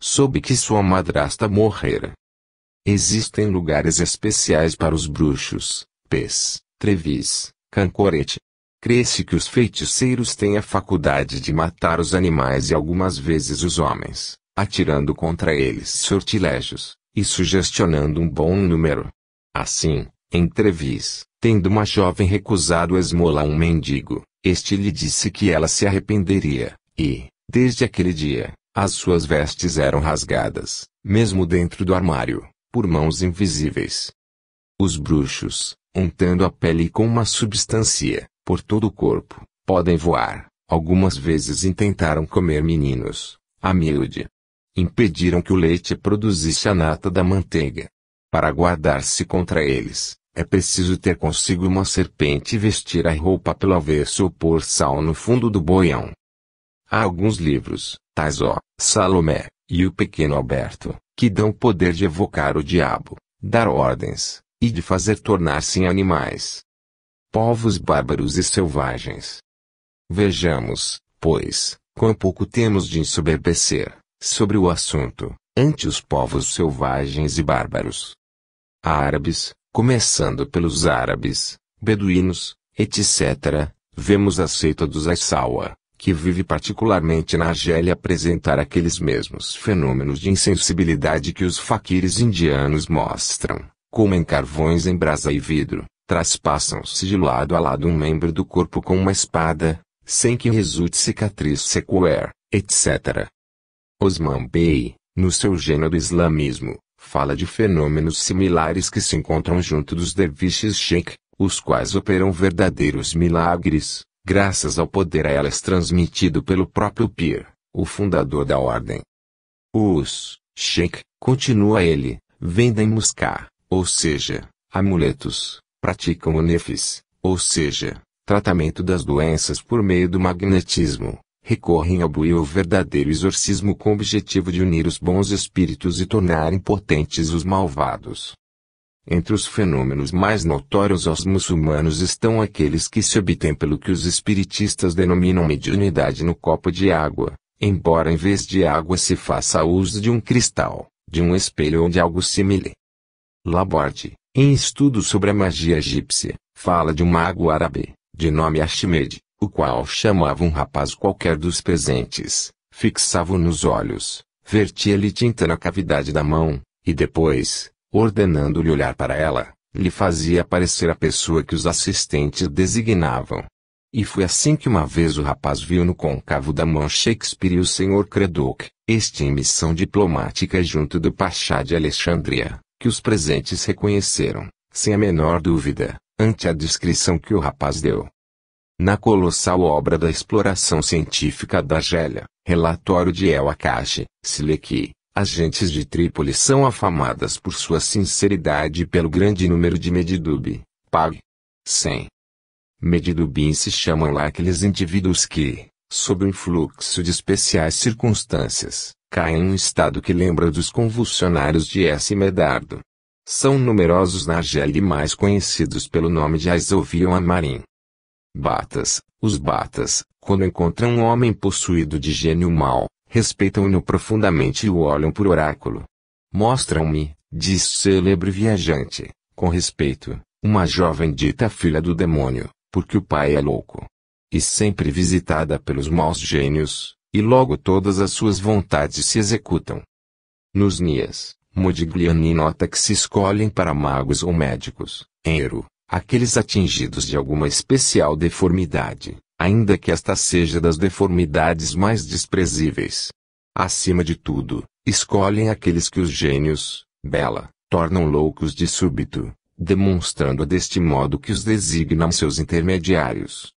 soube que sua madrasta morrera. Existem lugares especiais para os bruxos, pes, trevis, cancorete. Crê-se que os feiticeiros têm a faculdade de matar os animais e algumas vezes os homens, atirando contra eles sortilégios, e sugestionando um bom número. Assim, em Trevis, tendo uma jovem recusado esmolar um mendigo, este lhe disse que ela se arrependeria, e, desde aquele dia, as suas vestes eram rasgadas, mesmo dentro do armário, por mãos invisíveis. Os bruxos, untando a pele com uma substância, por todo o corpo, podem voar. Algumas vezes intentaram comer meninos, a miúde. Impediram que o leite produzisse a nata da manteiga. Para guardar-se contra eles, é preciso ter consigo uma serpente e vestir a roupa pelo avesso ou pôr sal no fundo do boião. Há alguns livros, tais ó, Salomé, e o Pequeno Alberto, que dão o poder de evocar o diabo, dar ordens, e de fazer tornar-se em animais. Povos bárbaros e selvagens. Vejamos, pois, quão pouco temos de ensoberbecer, sobre o assunto, ante os povos selvagens e bárbaros. Árabes, começando pelos árabes, beduínos, etc., vemos a seita dos Aissawa, que vive particularmente na Argélia apresentar aqueles mesmos fenômenos de insensibilidade que os faquires indianos mostram, como em carvões em brasa e vidro, traspassam-se de lado a lado um membro do corpo com uma espada, sem que resulte cicatriz sequer, etc. Osman Bey, no seu Gênero Islamismo, fala de fenômenos similares que se encontram junto dos derviches sheikh, os quais operam verdadeiros milagres, graças ao poder a elas transmitido pelo próprio Pir, o fundador da ordem. Os sheikh, continua ele, vendem muská, ou seja, amuletos, praticam o nefis, ou seja, tratamento das doenças por meio do magnetismo, recorrem ao bui ou verdadeiro exorcismo com o objetivo de unir os bons espíritos e tornar impotentes os malvados. Entre os fenômenos mais notórios aos muçulmanos estão aqueles que se obtêm pelo que os espiritistas denominam mediunidade no copo de água, embora em vez de água se faça uso de um cristal, de um espelho ou de algo similar. Laborde, em estudo sobre a magia egípcia, fala de um mago árabe, de nome Archimed, o qual chamava um rapaz qualquer dos presentes, fixava-o nos olhos, vertia-lhe tinta na cavidade da mão, e depois, ordenando-lhe olhar para ela, lhe fazia aparecer a pessoa que os assistentes designavam. E foi assim que uma vez o rapaz viu no côncavo da mão Shakespeare e o Sr. Cradock, este em missão diplomática junto do Pachá de Alexandria, que os presentes reconheceram, sem a menor dúvida, ante a descrição que o rapaz deu. Na colossal obra da exploração científica da Argélia, relatório de El Akashi, Sileki, as gentes de Trípoli são afamadas por sua sinceridade e pelo grande número de Medidub, Pag. 100. Medidubim se chamam lá aqueles indivíduos que, sob o influxo de especiais circunstâncias, caem em um estado que lembra dos convulsionários de S. Medardo. São numerosos na Argélia e mais conhecidos pelo nome de Aizovion Amarim. Batas, os batas, quando encontram um homem possuído de gênio mau, respeitam-no profundamente e o olham por oráculo. Mostram-me, diz célebre viajante, com respeito, uma jovem dita filha do demônio, porque o pai é louco. E sempre visitada pelos maus gênios, e logo todas as suas vontades se executam. Nos Nias, Modigliani nota que se escolhem para magos ou médicos, em Eru, aqueles atingidos de alguma especial deformidade, ainda que esta seja das deformidades mais desprezíveis. Acima de tudo, escolhem aqueles que os gênios, bela, tornam loucos de súbito, demonstrando deste modo que os designam seus intermediários.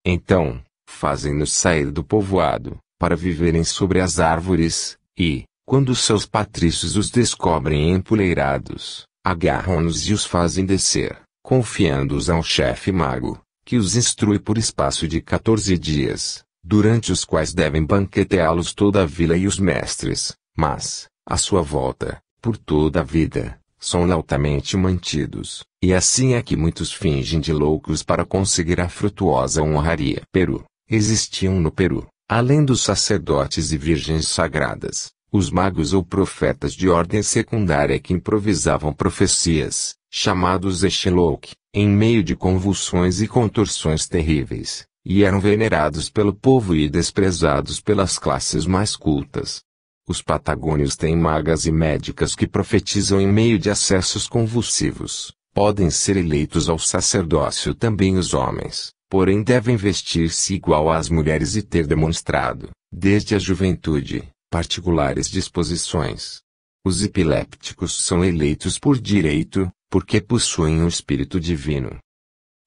Então, fazem-nos sair do povoado, para viverem sobre as árvores, e, quando seus patrícios os descobrem empoleirados, agarram-nos e os fazem descer, confiando-os ao chefe mago, que os instrui por espaço de 14 dias, durante os quais devem banqueteá-los toda a vila e os mestres, mas, à sua volta, por toda a vida, são altamente mantidos, e assim é que muitos fingem de loucos para conseguir a frutuosa honraria. Peru. Existiam no Peru, além dos sacerdotes e virgens sagradas, Os magos ou profetas de ordem secundária que improvisavam profecias, chamados Exilok, em meio de convulsões e contorções terríveis, e eram venerados pelo povo e desprezados pelas classes mais cultas. Os patagônios têm magas e médicas que profetizam em meio de acessos convulsivos. Podem ser eleitos ao sacerdócio também os homens, porém devem vestir-se igual às mulheres e ter demonstrado, desde a juventude, particulares disposições. Os epilépticos são eleitos por direito, porque possuem um espírito divino.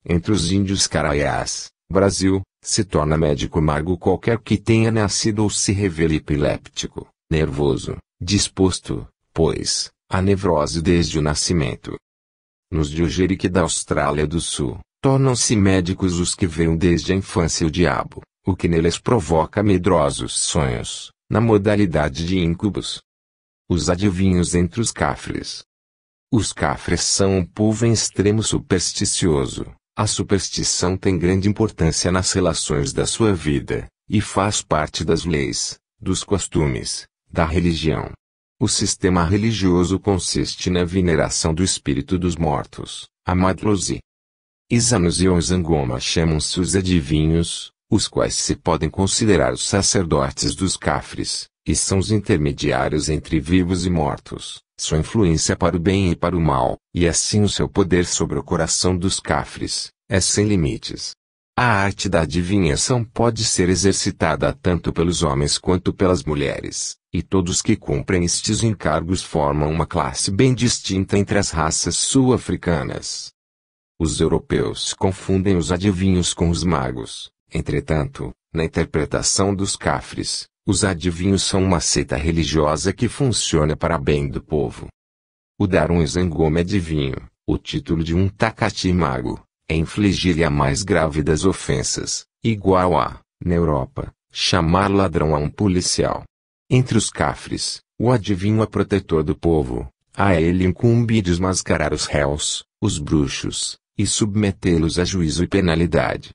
Entre os índios Caraiás, Brasil, se torna médico mago qualquer que tenha nascido ou se revele epiléptico, nervoso, disposto, pois, a nevrose desde o nascimento. Nos Diogeric da Austrália do Sul, tornam-se médicos os que veem desde a infância o diabo, o que neles provoca medrosos sonhos, na modalidade de íncubos. Os adivinhos entre os cafres. Os cafres são um povo em extremo supersticioso. A superstição tem grande importância nas relações da sua vida, e faz parte das leis, dos costumes, da religião. O sistema religioso consiste na veneração do espírito dos mortos, a Madlozi. Isanos e Ozangoma chamam-se os adivinhos, os quais se podem considerar os sacerdotes dos cafres, e são os intermediários entre vivos e mortos, sua influência para o bem e para o mal, e assim o seu poder sobre o coração dos cafres, é sem limites. A arte da adivinhação pode ser exercitada tanto pelos homens quanto pelas mulheres, e todos que cumprem estes encargos formam uma classe bem distinta entre as raças sul-africanas. Os europeus confundem os adivinhos com os magos. Entretanto, na interpretação dos cafres, os adivinhos são uma seita religiosa que funciona para bem do povo. O dar um Izangoma adivinho, o título de um Takati mago, é infligir-lhe a mais grave das ofensas, igual a, na Europa, chamar ladrão a um policial. Entre os cafres, o adivinho é protetor do povo, a ele incumbe desmascarar os réus, os bruxos, e submetê-los a juízo e penalidade.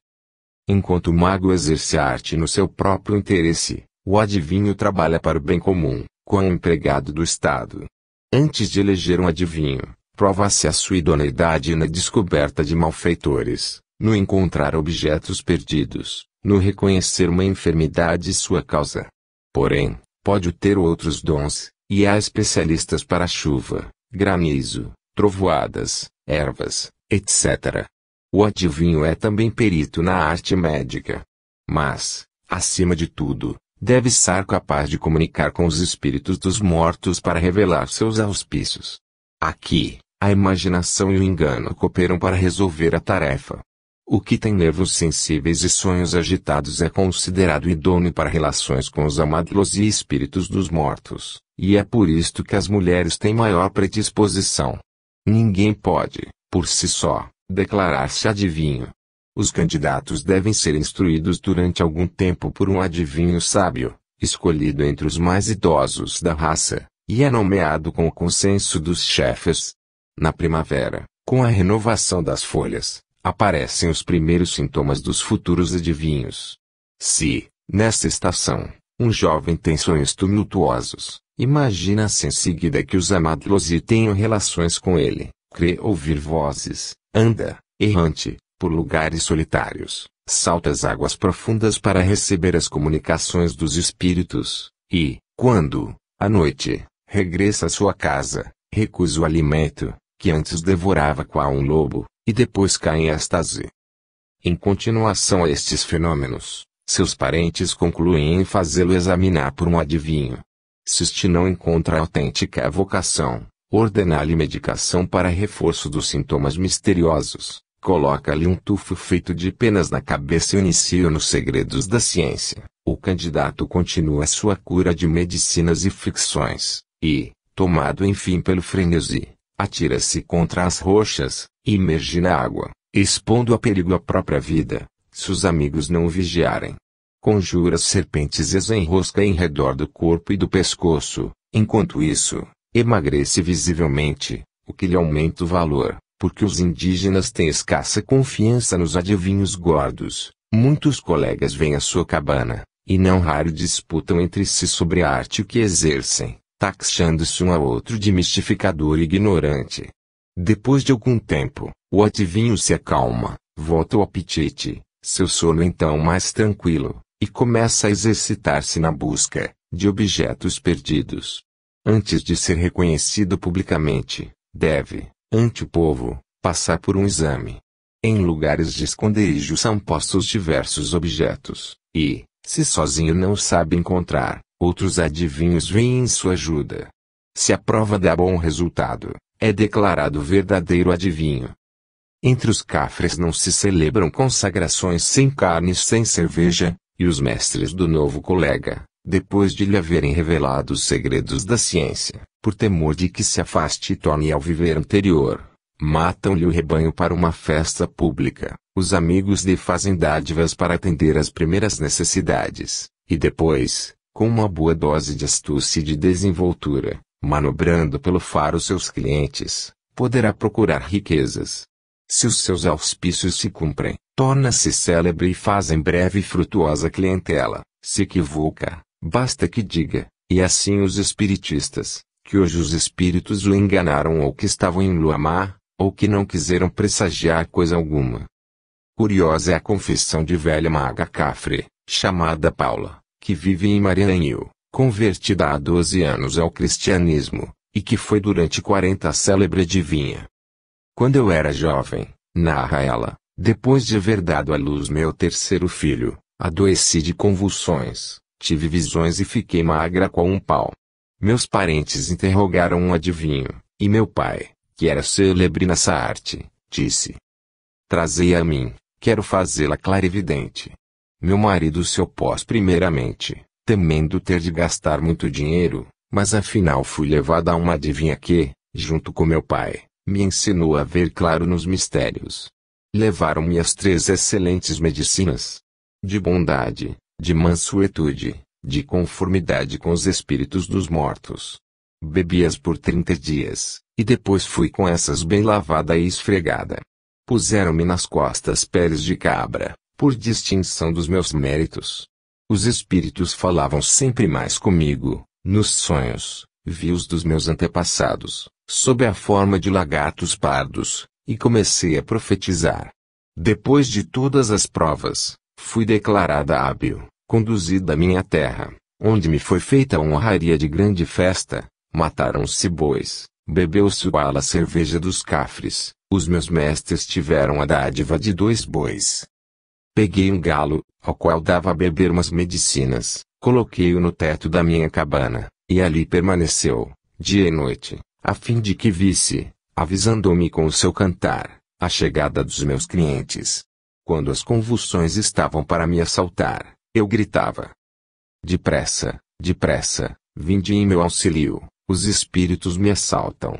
Enquanto o mago exerce a arte no seu próprio interesse, o adivinho trabalha para o bem comum, como empregado do Estado. Antes de eleger um adivinho, prova-se a sua idoneidade na descoberta de malfeitores, no encontrar objetos perdidos, no reconhecer uma enfermidade e sua causa. Porém, pode ter outros dons, e há especialistas para chuva, granizo, trovoadas, ervas, etc. O adivinho é também perito na arte médica. Mas, acima de tudo, deve estar capaz de comunicar com os espíritos dos mortos para revelar seus auspícios. Aqui, a imaginação e o engano cooperam para resolver a tarefa. O que tem nervos sensíveis e sonhos agitados é considerado idôneo para relações com os amadlos e espíritos dos mortos, e é por isto que as mulheres têm maior predisposição. Ninguém pode, por si só, declarar-se adivinho. Os candidatos devem ser instruídos durante algum tempo por um adivinho sábio, escolhido entre os mais idosos da raça, e é nomeado com o consenso dos chefes. Na primavera, com a renovação das folhas, aparecem os primeiros sintomas dos futuros adivinhos. Se, nesta estação, um jovem tem sonhos tumultuosos, imagina-se em seguida que os amadlosi tenham relações com ele, crê ouvir vozes, anda, errante, por lugares solitários, salta as águas profundas para receber as comunicações dos espíritos, e, quando, à noite, regressa à sua casa, recusa o alimento, que antes devorava qual um lobo, e depois cai em êxtase. Em continuação a estes fenômenos, seus parentes concluem em fazê-lo examinar por um adivinho. Se este não encontra autêntica vocação, ordena-lhe medicação para reforço dos sintomas misteriosos, coloca-lhe um tufo feito de penas na cabeça e inicia nos segredos da ciência. O candidato continua sua cura de medicinas e ficções, e, tomado enfim pelo frenesi, atira-se contra as rochas, e imerge na água, expondo a perigo a própria vida, se os amigos não o vigiarem. Conjura serpentes e as enrosca em redor do corpo e do pescoço, enquanto isso, emagrece visivelmente, o que lhe aumenta o valor, porque os indígenas têm escassa confiança nos adivinhos gordos. Muitos colegas vêm à sua cabana, e não raro disputam entre si sobre a arte que exercem, taxando-se um ao outro de mistificador e ignorante. Depois de algum tempo, o adivinho se acalma, volta o apetite, seu sono então mais tranquilo, e começa a exercitar-se na busca de objetos perdidos. Antes de ser reconhecido publicamente, deve, ante o povo, passar por um exame. Em lugares de esconderijo são postos diversos objetos, e, se sozinho não sabe encontrar, outros adivinhos vêm em sua ajuda. Se a prova dá bom resultado, é declarado verdadeiro adivinho. Entre os cafres não se celebram consagrações sem carne e sem cerveja, e os mestres do novo colega, depois de lhe haverem revelado os segredos da ciência, por temor de que se afaste e torne ao viver anterior, matam-lhe o rebanho para uma festa pública. Os amigos lhe fazem dádivas para atender às primeiras necessidades, e depois, com uma boa dose de astúcia e de desenvoltura, manobrando pelo faro seus clientes, poderá procurar riquezas. Se os seus auspícios se cumprem, torna-se célebre e faz em breve frutuosa clientela. Se equivoca, basta que diga, e assim os espiritistas, que hoje os espíritos o enganaram ou que estavam em lua má, ou que não quiseram pressagiar coisa alguma. Curiosa é a confissão de velha maga cafre, chamada Paula, que vive em Maranhão, convertida há 12 anos ao cristianismo, e que foi durante 40 célebre adivinha. Quando eu era jovem, narra ela, depois de haver dado à luz meu terceiro filho, adoeci de convulsões, tive visões e fiquei magra qual um pau. Meus parentes interrogaram um adivinho, e meu pai, que era célebre nessa arte, disse: trazei-a a mim, quero fazê-la clarividente. Meu marido se opôs primeiramente, temendo ter de gastar muito dinheiro, mas afinal fui levada a uma adivinha que, junto com meu pai, me ensinou a ver claro nos mistérios. Levaram-me as 3 excelentes medicinas de bondade, de mansuetude, de conformidade com os espíritos dos mortos. Bebi-as por 30 dias, e depois fui com essas bem lavada e esfregada. Puseram-me nas costas peles de cabra, por distinção dos meus méritos. Os espíritos falavam sempre mais comigo, nos sonhos, vi-os dos meus antepassados, sob a forma de lagartos pardos, e comecei a profetizar. Depois de todas as provas, fui declarada hábil, conduzida à minha terra, onde me foi feita a honraria de grande festa, mataram-se bois, bebeu-se a cerveja dos cafres, os meus mestres tiveram a dádiva de 2 bois. Peguei um galo, ao qual dava a beber umas medicinas, coloquei-o no teto da minha cabana, e ali permaneceu, dia e noite, a fim de que visse, avisando-me com o seu cantar, a chegada dos meus clientes. Quando as convulsões estavam para me assaltar, eu gritava: depressa, depressa, vinde em meu auxílio, os espíritos me assaltam.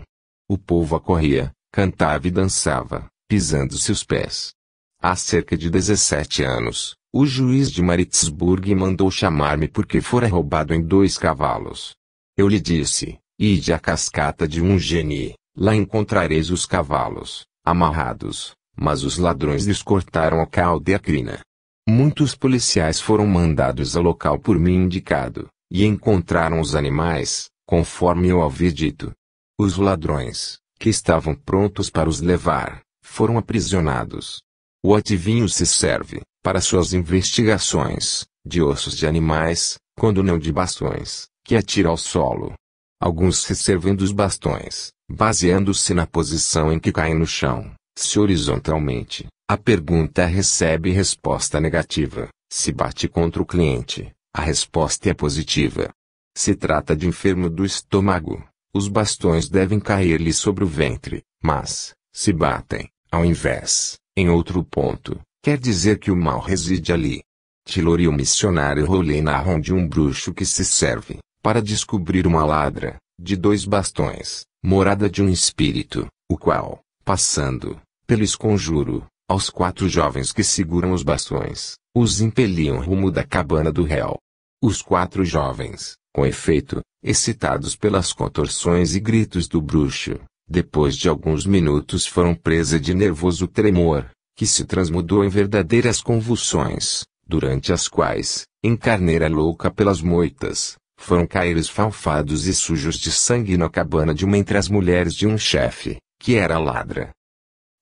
O povo acorria, cantava e dançava, pisando-se os pés. Há cerca de 17 anos, o juiz de Maritzburg mandou chamar-me porque fora roubado em 2 cavalos. Eu lhe disse: ide à cascata de Ungeni, lá encontrareis os cavalos, amarrados, mas os ladrões lhes cortaram a cauda e a crina. Muitos policiais foram mandados ao local por mim indicado, e encontraram os animais, conforme eu havia dito. Os ladrões, que estavam prontos para os levar, foram aprisionados. O adivinho se serve, para suas investigações, de ossos de animais, quando não de bastões, que atira ao solo. Alguns se servem dos bastões, baseando-se na posição em que caem no chão, se horizontalmente, a pergunta recebe resposta negativa. Se bate contra o cliente, a resposta é positiva. Se trata de enfermo do estômago, os bastões devem cair-lhe sobre o ventre, mas, se batem, ao invés, em outro ponto, quer dizer que o mal reside ali. Taylor e o missionário Rowley narram de um bruxo que se serve, para descobrir uma ladra, de 2 bastões, morada de um espírito, o qual, passando, pelo esconjuro, aos 4 jovens que seguram os bastões, os impeliam rumo da cabana do réu. Os 4 jovens, com efeito, excitados pelas contorções e gritos do bruxo, depois de alguns minutos foram presa de nervoso tremor, que se transmudou em verdadeiras convulsões, durante as quais, em carneira louca pelas moitas, foram cair esfalfados e sujos de sangue na cabana de uma entre as mulheres de um chefe, que era ladra.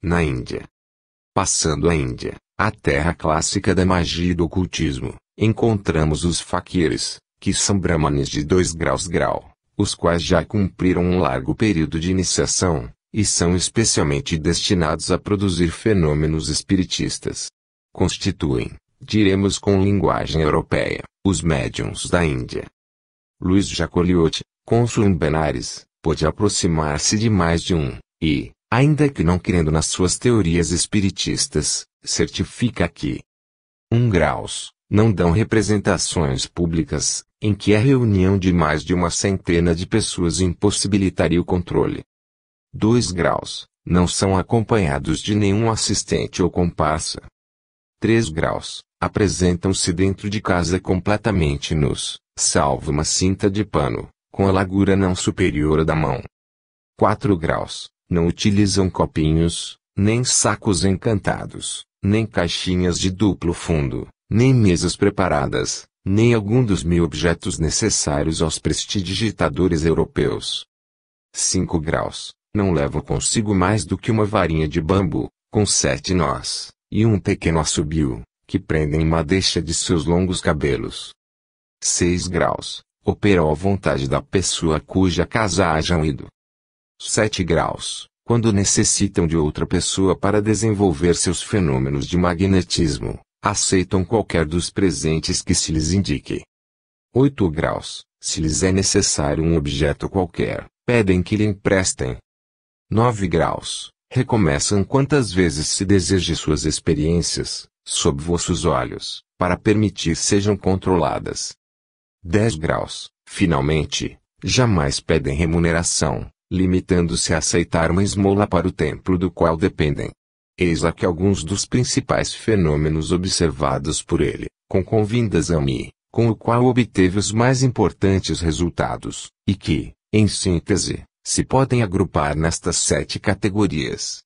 Na Índia. Passando a Índia, a terra clássica da magia e do ocultismo, encontramos os faquires, que são brahmanes de 2 graus, os quais já cumpriram um largo período de iniciação, e são especialmente destinados a produzir fenômenos espiritistas. Constituem, diremos com linguagem europeia, os médiuns da Índia. Luiz Jacoliot, cônsul em Benares, pôde aproximar-se de mais de um, e, ainda que não crendo nas suas teorias espiritistas, certifica que 1 graus, não dão representações públicas, em que a reunião de mais de uma centena de pessoas impossibilitaria o controle. 2 graus, não são acompanhados de nenhum assistente ou comparsa. 3 graus, apresentam-se dentro de casa completamente nus, salvo uma cinta de pano, com a largura não superior à da mão. 4 graus, não utilizam copinhos, nem sacos encantados, nem caixinhas de duplo fundo, nem mesas preparadas, nem algum dos 1000 objetos necessários aos prestidigitadores europeus. 5 graus, não levam consigo mais do que uma varinha de bambu, com 7 nós, e um pequeno assobio, que prendem uma madeixa de seus longos cabelos. 6 graus, operam à vontade da pessoa cuja casa hajam ido. 7 graus, quando necessitam de outra pessoa para desenvolver seus fenômenos de magnetismo, aceitam qualquer dos presentes que se lhes indique. 8 graus, se lhes é necessário um objeto qualquer, pedem que lhe emprestem. 9 graus, recomeçam quantas vezes se deseje suas experiências, sob vossos olhos, para permitir sejam controladas. 10 graus, finalmente, jamais pedem remuneração, limitando-se a aceitar uma esmola para o templo do qual dependem. Eis aqui alguns dos principais fenômenos observados por ele, com convindas a mim, com o qual obteve os mais importantes resultados, e que, em síntese, se podem agrupar nestas 7 categorias.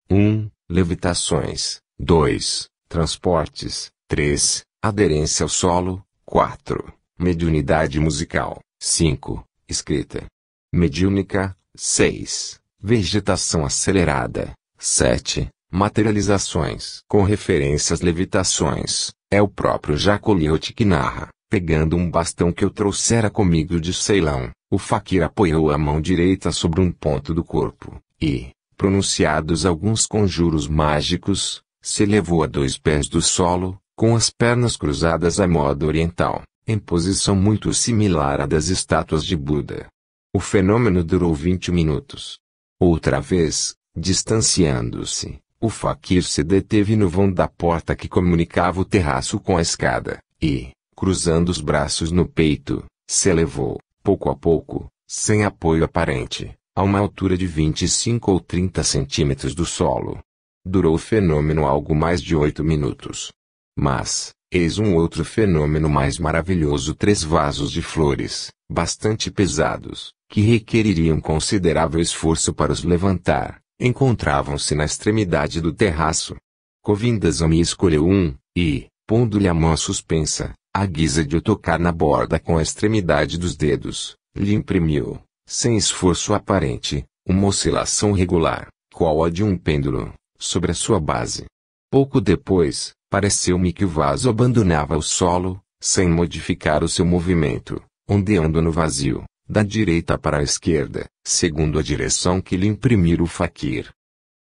1. Levitações. 2. Transportes. 3. Aderência ao solo. 4. Mediunidade musical. 5. Escrita mediúnica. 6. Vegetação acelerada. 7. Materializações. Com referência às levitações, é o próprio Jacoliot que narra. Pegando um bastão que eu trouxera comigo de Ceilão, o faquir apoiou a mão direita sobre um ponto do corpo, e, pronunciados alguns conjuros mágicos, se elevou a 2 pés do solo, com as pernas cruzadas à moda oriental, em posição muito similar à das estátuas de Buda. O fenômeno durou 20 minutos. Outra vez, distanciando-se, o faquir se deteve no vão da porta que comunicava o terraço com a escada, e, cruzando os braços no peito, se elevou, pouco a pouco, sem apoio aparente, a uma altura de 25 ou 30 centímetros do solo. Durou o fenômeno algo mais de 8 minutos. Mas, eis um outro fenômeno mais maravilhoso: 3 vasos de flores, bastante pesados, que requereriam considerável esforço para os levantar, encontravam-se na extremidade do terraço. Covindasamy escolheu um, e, pondo-lhe a mão suspensa, à guisa de o tocar na borda com a extremidade dos dedos, lhe imprimiu, sem esforço aparente, uma oscilação regular, qual a de um pêndulo, sobre a sua base. Pouco depois, pareceu-me que o vaso abandonava o solo, sem modificar o seu movimento, ondeando no vazio, da direita para a esquerda, segundo a direção que lhe imprimira o faquir.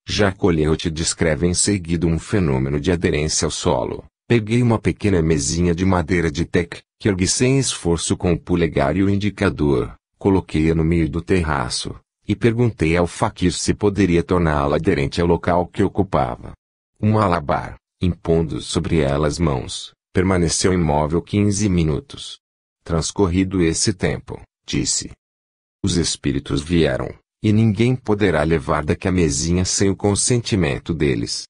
Jacoliot descreve em seguida um fenômeno de aderência ao solo. Peguei uma pequena mesinha de madeira de teck, que ergui sem esforço com o polegar e o indicador, coloquei-a no meio do terraço, e perguntei ao faquir se poderia torná-la aderente ao local que ocupava. Um malabar, impondo sobre ela as mãos, permaneceu imóvel 15 minutos. Transcorrido esse tempo, disse: os espíritos vieram, e ninguém poderá levar daqui a mesinha sem o consentimento deles.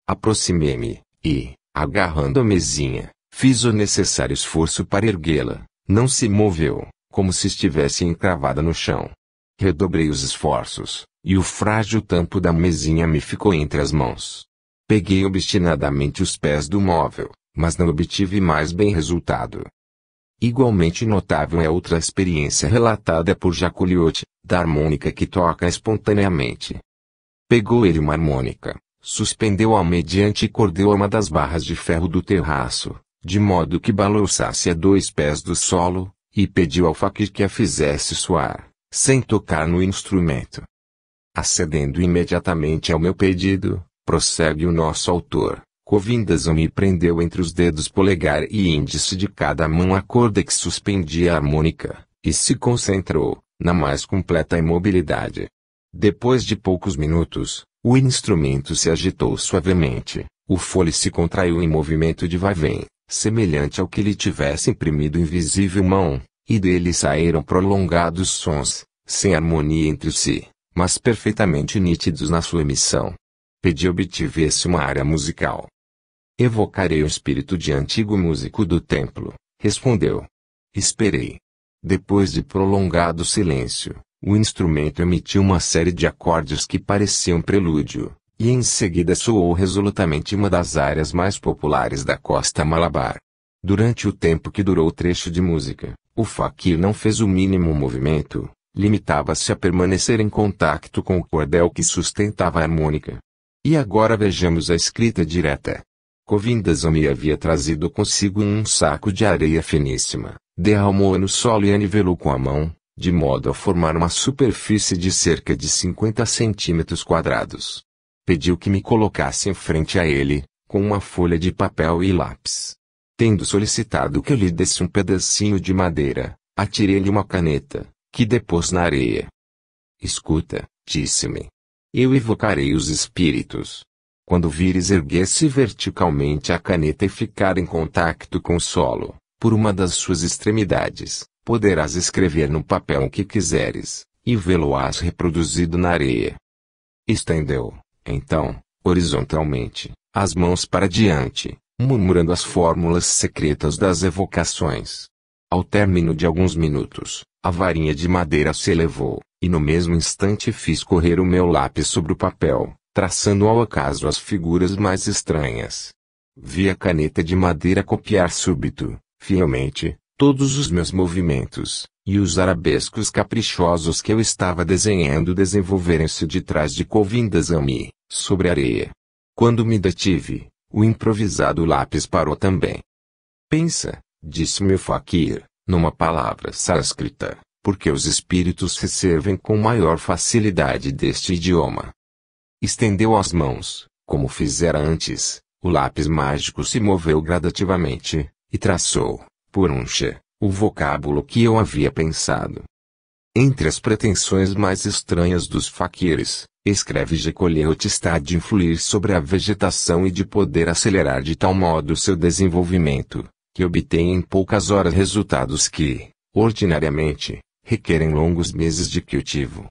Aproximei-me, e, agarrando a mesinha, fiz o necessário esforço para erguê-la. Não se moveu, como se estivesse encravada no chão. Redobrei os esforços, e o frágil tampo da mesinha me ficou entre as mãos. Peguei obstinadamente os pés do móvel, mas não obtive mais bem resultado. Igualmente notável é outra experiência relatada por Jacques, da harmônica que toca espontaneamente. Pegou ele uma harmônica, suspendeu-a mediante cordel a uma das barras de ferro do terraço, de modo que balançasse a 2 pés do solo, e pediu ao faquir que a fizesse soar, sem tocar no instrumento. Acedendo imediatamente ao meu pedido, prossegue o nosso autor, Govindas me prendeu entre os dedos polegar e índice de cada mão a corda que suspendia a harmônica, e se concentrou, na mais completa imobilidade. Depois de poucos minutos, o instrumento se agitou suavemente, o fole se contraiu em movimento de vai-vem, semelhante ao que lhe tivesse imprimido invisível mão, e dele saíram prolongados sons, sem harmonia entre si, mas perfeitamente nítidos na sua emissão. Pedi obtivesse uma área musical. Evocarei o espírito de antigo músico do templo, respondeu. Esperei. Depois de prolongado silêncio, o instrumento emitiu uma série de acordes que pareciam prelúdio, e em seguida soou resolutamente uma das áreas mais populares da costa Malabar. Durante o tempo que durou o trecho de música, o faquir não fez o mínimo movimento, limitava-se a permanecer em contacto com o cordel que sustentava a harmônica. E agora vejamos a escrita direta. Govindas me havia trazido consigo um saco de areia finíssima, derramou-a no solo e a nivelou com a mão, de modo a formar uma superfície de cerca de 50 centímetros quadrados. Pediu que me colocasse em frente a ele, com uma folha de papel e lápis. Tendo solicitado que eu lhe desse um pedacinho de madeira, atirei-lhe uma caneta, que depôs na areia. Escuta, disse-me. Eu evocarei os espíritos. Quando vires erguer-se verticalmente a caneta e ficar em contacto com o solo, por uma das suas extremidades, poderás escrever no papel o que quiseres, e vê-lo-ás reproduzido na areia. Estendeu, então, horizontalmente, as mãos para diante, murmurando as fórmulas secretas das evocações. Ao término de alguns minutos, a varinha de madeira se elevou, e no mesmo instante fiz correr o meu lápis sobre o papel, traçando ao acaso as figuras mais estranhas. Vi a caneta de madeira copiar súbito, fielmente, todos os meus movimentos, e os arabescos caprichosos que eu estava desenhando desenvolverem-se de trás de Govindas sobre a areia. Quando me detive, o improvisado lápis parou também. Pensa, disse-me o faquir, numa palavra sânscrita, porque os espíritos se servem com maior facilidade deste idioma. Estendeu as mãos, como fizera antes, o lápis mágico se moveu gradativamente, e traçou, por uncha, o vocábulo que eu havia pensado. Entre as pretensões mais estranhas dos faquires, escreve Jacques está de influir sobre a vegetação e de poder acelerar de tal modo seu desenvolvimento, que obtém em poucas horas resultados que, ordinariamente, requerem longos meses de cultivo.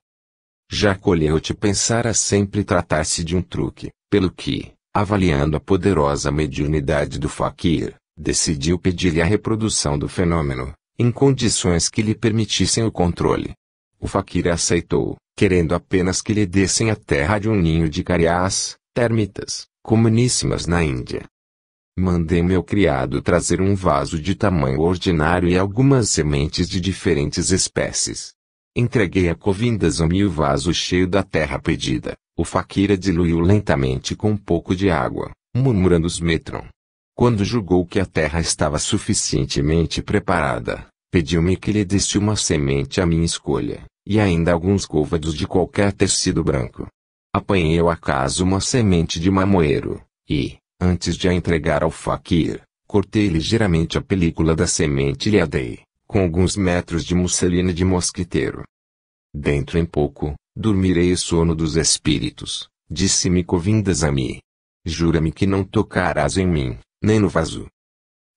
Jacques pensara sempre tratar-se de um truque, pelo que, avaliando a poderosa mediunidade do faquir, decidiu pedir-lhe a reprodução do fenômeno, em condições que lhe permitissem o controle. O faquir aceitou, querendo apenas que lhe dessem a terra de um ninho de cariás, termitas, comuníssimas na Índia. Mandei meu criado trazer um vaso de tamanho ordinário e algumas sementes de diferentes espécies. Entreguei a Govindas o vaso cheio da terra pedida. O faquir diluiu lentamente com um pouco de água, murmurando os metron. Quando julgou que a terra estava suficientemente preparada, pediu-me que lhe desse uma semente à minha escolha, e ainda alguns côvados de qualquer tecido branco. Apanhei ao acaso uma semente de mamoeiro, e, antes de a entregar ao faquir, cortei ligeiramente a película da semente e lhe a dei, com alguns metros de musselina de mosquiteiro. Dentro em pouco, dormirei o sono dos espíritos, disse-me Govindas Jura-me que não tocarás em mim, nem no vaso.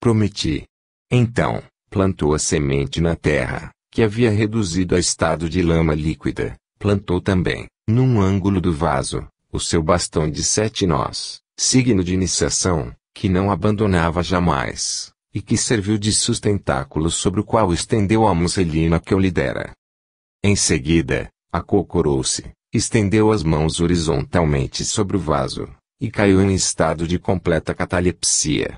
Prometi. Então, plantou a semente na terra, que havia reduzido a estado de lama líquida, plantou também, num ângulo do vaso, o seu bastão de 7 nós, signo de iniciação, que não abandonava jamais, e que serviu de sustentáculo sobre o qual estendeu a musselina que eu lhe dera. Em seguida, acocorou-se, estendeu as mãos horizontalmente sobre o vaso, e caiu em estado de completa catalepsia.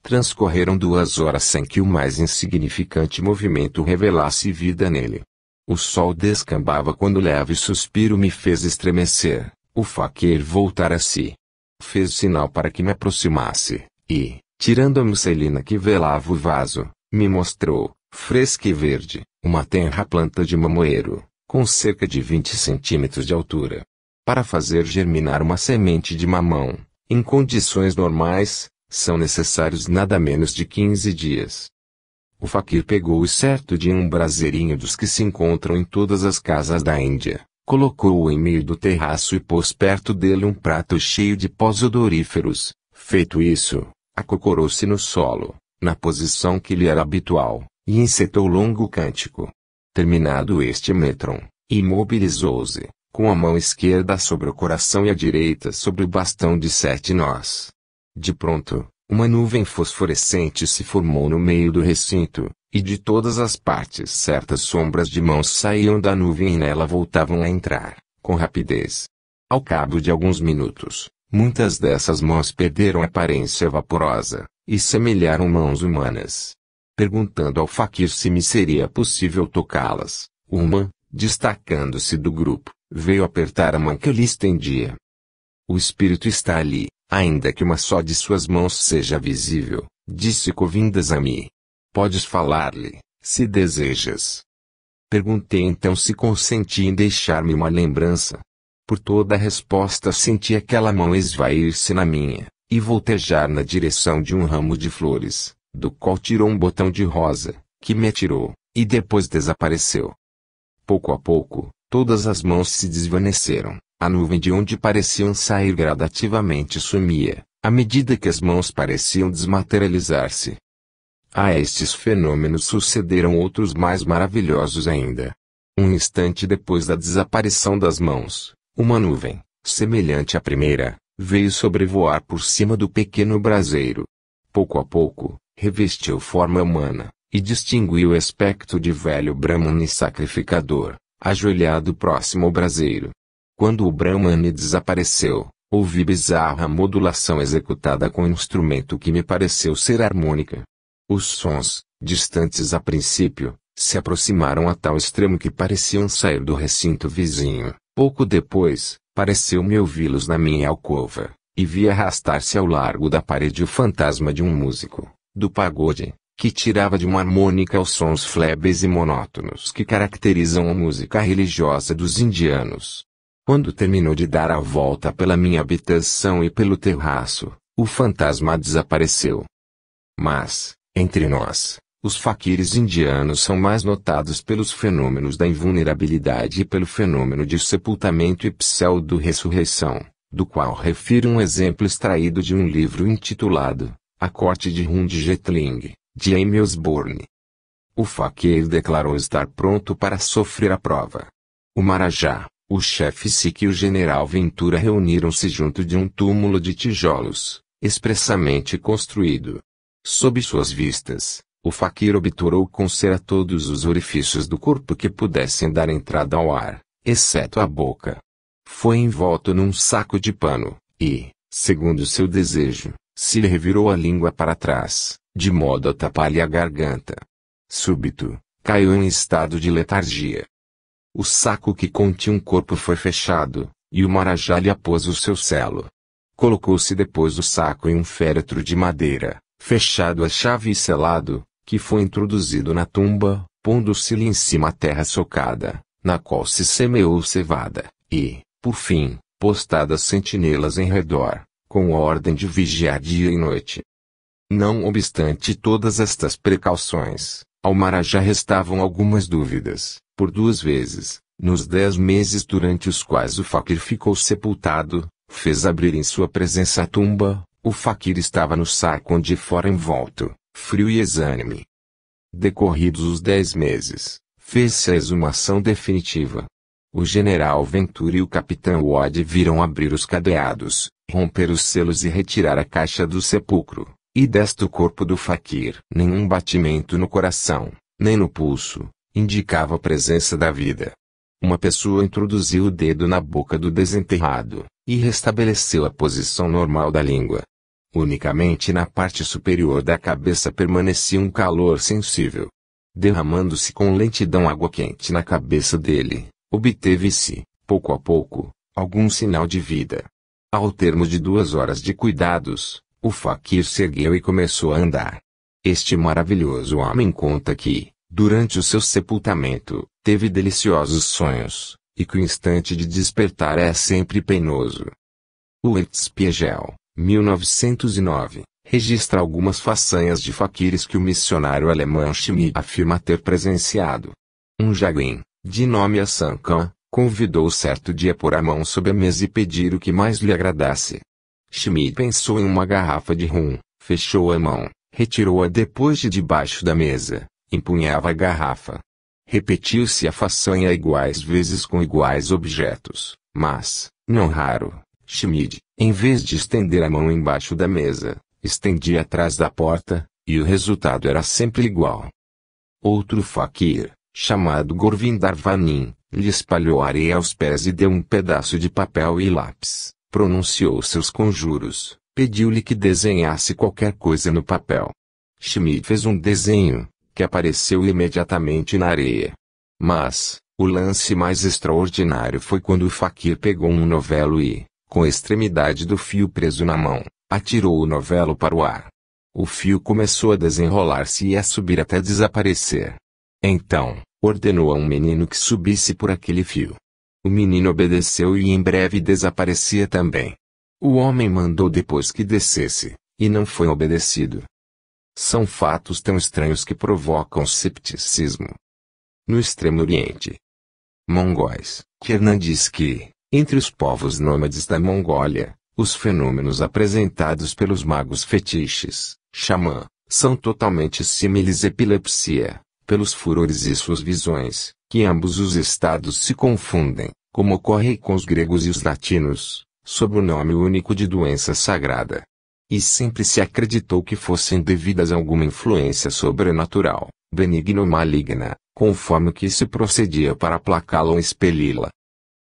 Transcorreram 2 horas sem que o mais insignificante movimento revelasse vida nele. O sol descambava quando o leve suspiro me fez estremecer. O faquir voltara a si. Fez sinal para que me aproximasse, e, tirando a musselina que velava o vaso, me mostrou, fresca e verde, uma tenra planta de mamoeiro, com cerca de 20 centímetros de altura. Para fazer germinar uma semente de mamão, em condições normais, são necessários nada menos de 15 dias. O faquir pegou-o certo de um braseirinho dos que se encontram em todas as casas da Índia, colocou-o em meio do terraço e pôs perto dele um prato cheio de pós odoríferos. Feito isso, acocorou-se no solo, na posição que lhe era habitual, e encetou longo cântico. Terminado este metron, imobilizou-se, com a mão esquerda sobre o coração e a direita sobre o bastão de 7 nós. De pronto, uma nuvem fosforescente se formou no meio do recinto, e de todas as partes certas sombras de mãos saíam da nuvem e nela voltavam a entrar, com rapidez. Ao cabo de alguns minutos, muitas dessas mãos perderam aparência vaporosa, e semelharam mãos humanas. Perguntando ao faquir se me seria possível tocá-las, uma, destacando-se do grupo, veio apertar a mão que eu lhe estendia. O espírito está ali, ainda que uma só de suas mãos seja visível, disse Govindas a mim. Podes falar-lhe, se desejas. Perguntei então se consentia em deixar-me uma lembrança. Por toda a resposta senti aquela mão esvair-se na minha, e voltejar na direção de um ramo de flores, do qual tirou um botão de rosa, que me atirou, e depois desapareceu. Pouco a pouco, todas as mãos se desvaneceram, a nuvem de onde pareciam sair gradativamente sumia, à medida que as mãos pareciam desmaterializar-se. A estes fenômenos sucederam outros mais maravilhosos ainda. Um instante depois da desaparição das mãos, uma nuvem, semelhante à primeira, veio sobrevoar por cima do pequeno braseiro. Pouco a pouco, revestiu forma humana, e distingui o aspecto de velho Brahmane sacrificador, ajoelhado próximo ao braseiro. Quando o Brahmane desapareceu, ouvi bizarra modulação executada com um instrumento que me pareceu ser harmônica. Os sons, distantes a princípio, se aproximaram a tal extremo que pareciam sair do recinto vizinho. Pouco depois, pareceu-me ouvi-los na minha alcova, e vi arrastar-se ao largo da parede o fantasma de um músico, do pagode, que tirava de uma harmônica os sons flébeis e monótonos que caracterizam a música religiosa dos indianos. Quando terminou de dar a volta pela minha habitação e pelo terraço, o fantasma desapareceu. Mas, entre nós, os faquires indianos são mais notados pelos fenômenos da invulnerabilidade e pelo fenômeno de sepultamento e pseudo-ressurreição, do qual refiro um exemplo extraído de um livro intitulado A Corte de Hundjetling, de Amy Osborne. O faquir declarou estar pronto para sofrer a prova. O Marajá, o chefe Sikh e o general Ventura reuniram-se junto de um túmulo de tijolos, expressamente construído. Sob suas vistas, o faquir obturou com cera todos os orifícios do corpo que pudessem dar entrada ao ar, exceto a boca. Foi envolto num saco de pano, e, segundo seu desejo, se lhe revirou a língua para trás, de modo a tapar-lhe a garganta. Súbito, caiu em estado de letargia. O saco que continha um corpo foi fechado, e o Marajá lhe apôs o seu selo. Colocou-se depois o saco em um féretro de madeira, fechado a chave e selado, que foi introduzido na tumba, pondo-se-lhe em cima a terra socada, na qual se semeou cevada, e, por fim, postadas sentinelas em redor, com ordem de vigiar dia e noite. Não obstante todas estas precauções, ao Marajá restavam algumas dúvidas. Por 2 vezes, nos 10 meses durante os quais o faquir ficou sepultado, fez abrir em sua presença a tumba. O faquir estava no saco onde fora envolto, frio e exânime. Decorridos os 10 meses, fez-se a exumação definitiva. O general Ventura e o capitão Wade viram abrir os cadeados, romper os selos e retirar a caixa do sepulcro, e deste o corpo do faquir. Nenhum batimento no coração, nem no pulso, indicava a presença da vida. Uma pessoa introduziu o dedo na boca do desenterrado, e restabeleceu a posição normal da língua. Unicamente na parte superior da cabeça permanecia um calor sensível. Derramando-se com lentidão água quente na cabeça dele, obteve-se, pouco a pouco, algum sinal de vida. Ao termo de 2 horas de cuidados, o faquir se ergueu e começou a andar. Este maravilhoso homem conta que, durante o seu sepultamento, teve deliciosos sonhos, e que o instante de despertar é sempre penoso. O Erzspiegel, 1909, registra algumas façanhas de faquires que o missionário alemão Schmid afirma ter presenciado. Um jaguim, de nome Hassan Khan, convidou-o certo dia a pôr a mão sobre a mesa e pedir o que mais lhe agradasse. Schmid pensou em uma garrafa de rum, fechou a mão, retirou-a depois de debaixo da mesa, empunhava a garrafa. Repetiu-se a façanha iguais vezes com iguais objetos, mas, não raro, Schmid, em vez de estender a mão embaixo da mesa, estendia atrás da porta, e o resultado era sempre igual. Outro faquir, chamado Govind Vanin, lhe espalhou areia aos pés e deu um pedaço de papel e lápis, pronunciou seus conjuros, pediu-lhe que desenhasse qualquer coisa no papel. Schmid fez um desenho, que apareceu imediatamente na areia. Mas, o lance mais extraordinário foi quando o faquir pegou um novelo e, com a extremidade do fio preso na mão, atirou o novelo para o ar. O fio começou a desenrolar-se e a subir até desaparecer. Então, ordenou a um menino que subisse por aquele fio. O menino obedeceu e em breve desaparecia também. O homem mandou depois que descesse, e não foi obedecido. São fatos tão estranhos que provocam cepticismo. No Extremo Oriente, mongóis, Kernan diz que, entre os povos nômades da Mongólia, os fenômenos apresentados pelos magos fetiches, xamã, são totalmente símiles à epilepsia, pelos furores e suas visões, que ambos os estados se confundem, como ocorre com os gregos e os latinos, sob o nome único de doença sagrada. E sempre se acreditou que fossem devidas a alguma influência sobrenatural, benigna ou maligna, conforme o que se procedia para aplacá-la ou expeli-la.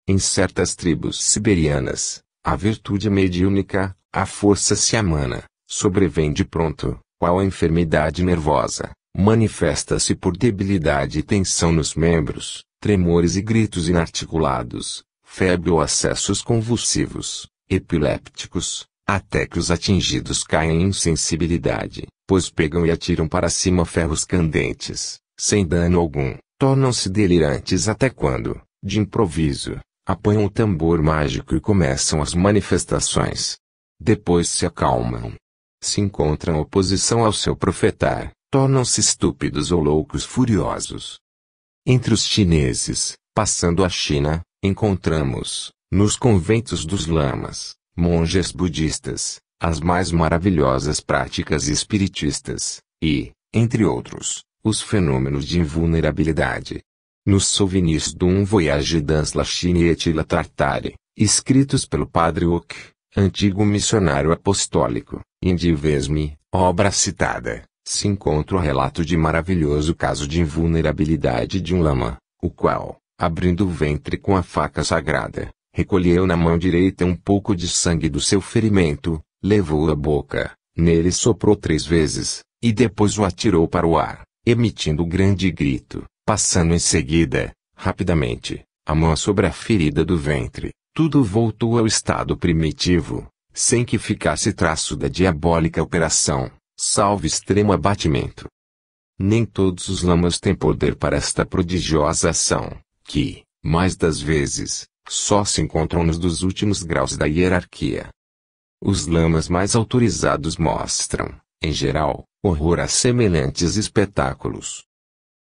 Em certas tribos siberianas, a virtude mediúnica, a força siamana, sobrevém de pronto, qual a enfermidade nervosa, manifesta-se por debilidade e tensão nos membros, tremores e gritos inarticulados, febre ou acessos convulsivos, epilépticos, até que os atingidos caem em insensibilidade, pois pegam e atiram para cima ferros candentes, sem dano algum, tornam-se delirantes até quando, de improviso, apanham o tambor mágico e começam as manifestações. Depois se acalmam. Se encontram oposição ao seu profetar, tornam-se estúpidos ou loucos furiosos. Entre os chineses, passando a China, encontramos, nos conventos dos lamas, monges budistas, as mais maravilhosas práticas espiritistas, e, entre outros, os fenômenos de invulnerabilidade. Nos souvenirs d'un voyage dans la Chine et la Tartare, escritos pelo Padre Ock, antigo missionário apostólico, Indivesme, obra citada, se encontra o relato de maravilhoso caso de invulnerabilidade de um lama, o qual, abrindo o ventre com a faca sagrada, recolheu na mão direita um pouco de sangue do seu ferimento, levou-o à boca, nele soprou 3 vezes, e depois o atirou para o ar, emitindo grande grito, passando em seguida, rapidamente, a mão sobre a ferida do ventre. Tudo voltou ao estado primitivo, sem que ficasse traço da diabólica operação, salvo extremo abatimento. Nem todos os lamas têm poder para esta prodigiosa ação, que, mais das vezes, só se encontram nos dos últimos graus da hierarquia. Os lamas mais autorizados mostram, em geral, horror a semelhantes espetáculos.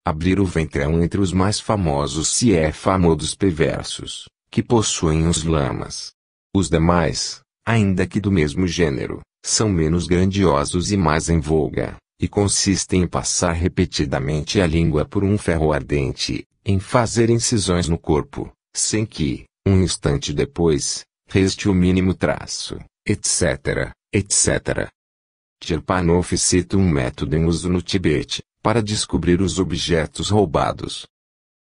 Abrir o ventre é um entre os mais famosos se é famosos perversos, que possuem os lamas. Os demais, ainda que do mesmo gênero, são menos grandiosos e mais em voga, e consistem em passar repetidamente a língua por um ferro ardente, em fazer incisões no corpo, sem que, um instante depois, reste o mínimo traço, etc., etc. Tirpanov cita um método em uso no Tibete, para descobrir os objetos roubados.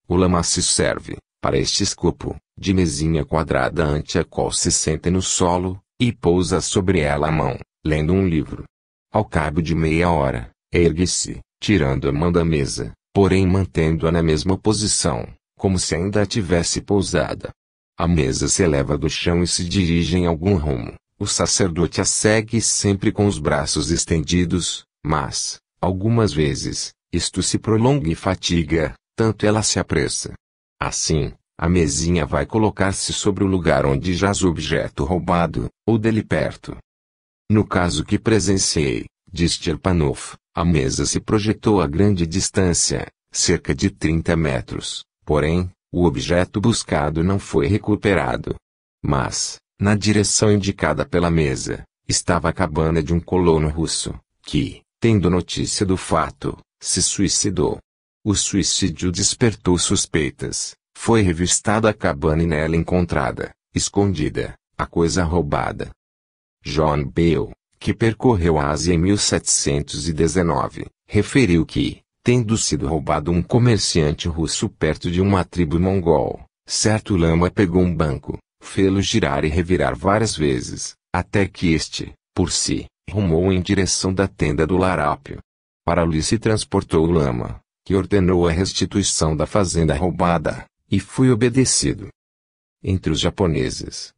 O lama se serve, para este escopo, de mesinha quadrada ante a qual se senta no solo, e pousa sobre ela a mão, lendo um livro. Ao cabo de meia hora, ergue-se, tirando a mão da mesa, porém mantendo-a na mesma posição, como se ainda a tivesse pousada. A mesa se eleva do chão e se dirige em algum rumo. O sacerdote a segue sempre com os braços estendidos, mas, algumas vezes, isto se prolonga e fatiga, tanto ela se apressa. Assim, a mesinha vai colocar-se sobre o lugar onde jaz o objeto roubado, ou dele perto. No caso que presenciei, diz Tcherpanov, a mesa se projetou a grande distância, cerca de 30 metros, porém, o objeto buscado não foi recuperado. Mas, na direção indicada pela mesa, estava a cabana de um colono russo, que, tendo notícia do fato, se suicidou. O suicídio despertou suspeitas, foi revistada a cabana e nela encontrada, escondida, a coisa roubada. John Bale, que percorreu a Ásia em 1719, referiu que, tendo sido roubado um comerciante russo perto de uma tribo mongol, certo lama pegou um banco, fê-lo girar e revirar várias vezes, até que este, por si, rumou em direção da tenda do larápio. Para ali se transportou o lama, que ordenou a restituição da fazenda roubada, e foi obedecido. Entre os japoneses,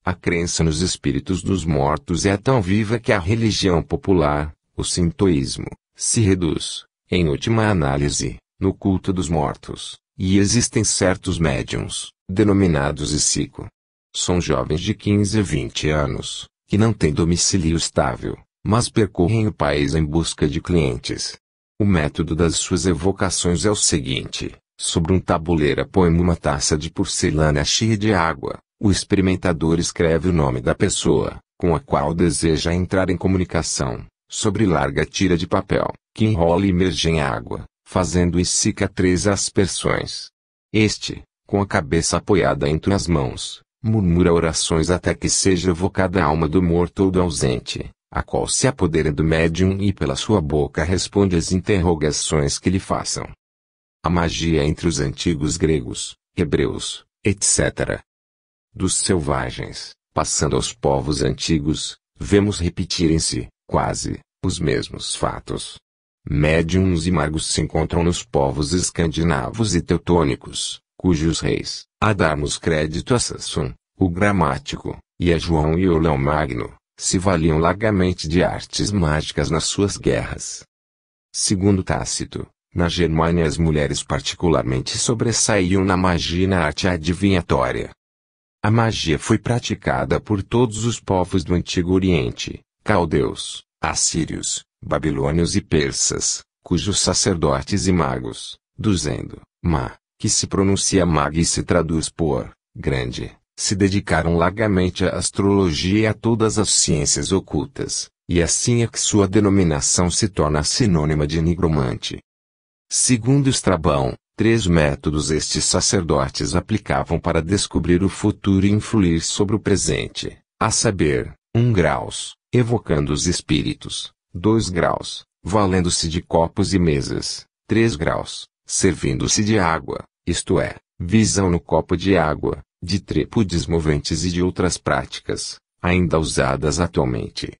a crença nos espíritos dos mortos é tão viva que a religião popular, o sintoísmo, se reduz, em última análise, no culto dos mortos, e existem certos médiuns, denominados Isico. São jovens de 15 a 20 anos, que não têm domicílio estável, mas percorrem o país em busca de clientes. O método das suas evocações é o seguinte: sobre um tabuleiro põe uma taça de porcelana cheia de água, o experimentador escreve o nome da pessoa, com a qual deseja entrar em comunicação, sobre larga tira de papel, que enrola e imerge em água, fazendo Isica 3 aspersões. Este, com a cabeça apoiada entre as mãos, murmura orações até que seja evocada a alma do morto ou do ausente, a qual se apodera do médium e pela sua boca responde às interrogações que lhe façam. A magia entre os antigos gregos, hebreus, etc. Dos selvagens, passando aos povos antigos, vemos repetirem-se, quase, os mesmos fatos. Médiuns e magos se encontram nos povos escandinavos e teutônicos, cujos reis, a darmos crédito a Sasson, o gramático, e a João e Olão Magno, se valiam largamente de artes mágicas nas suas guerras. Segundo Tácito, na Germânia as mulheres particularmente sobressaíam na magia e na arte adivinhatória. A magia foi praticada por todos os povos do Antigo Oriente, caldeus, assírios, babilônios e persas, cujos sacerdotes e magos, dizendo, que se pronuncia mag e se traduz por grande, se dedicaram largamente à astrologia e a todas as ciências ocultas, e assim é que sua denominação se torna sinônima de nigromante. Segundo Estrabão, 3 métodos estes sacerdotes aplicavam para descobrir o futuro e influir sobre o presente, a saber, 1 graus, evocando os espíritos, 2 graus, valendo-se de copos e mesas, 3 graus, servindo-se de água, isto é, visão no copo de água, de trípodes moventes e de outras práticas, ainda usadas atualmente.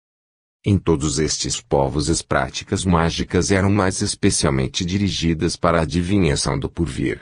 Em todos estes povos as práticas mágicas eram mais especialmente dirigidas para a adivinhação do porvir.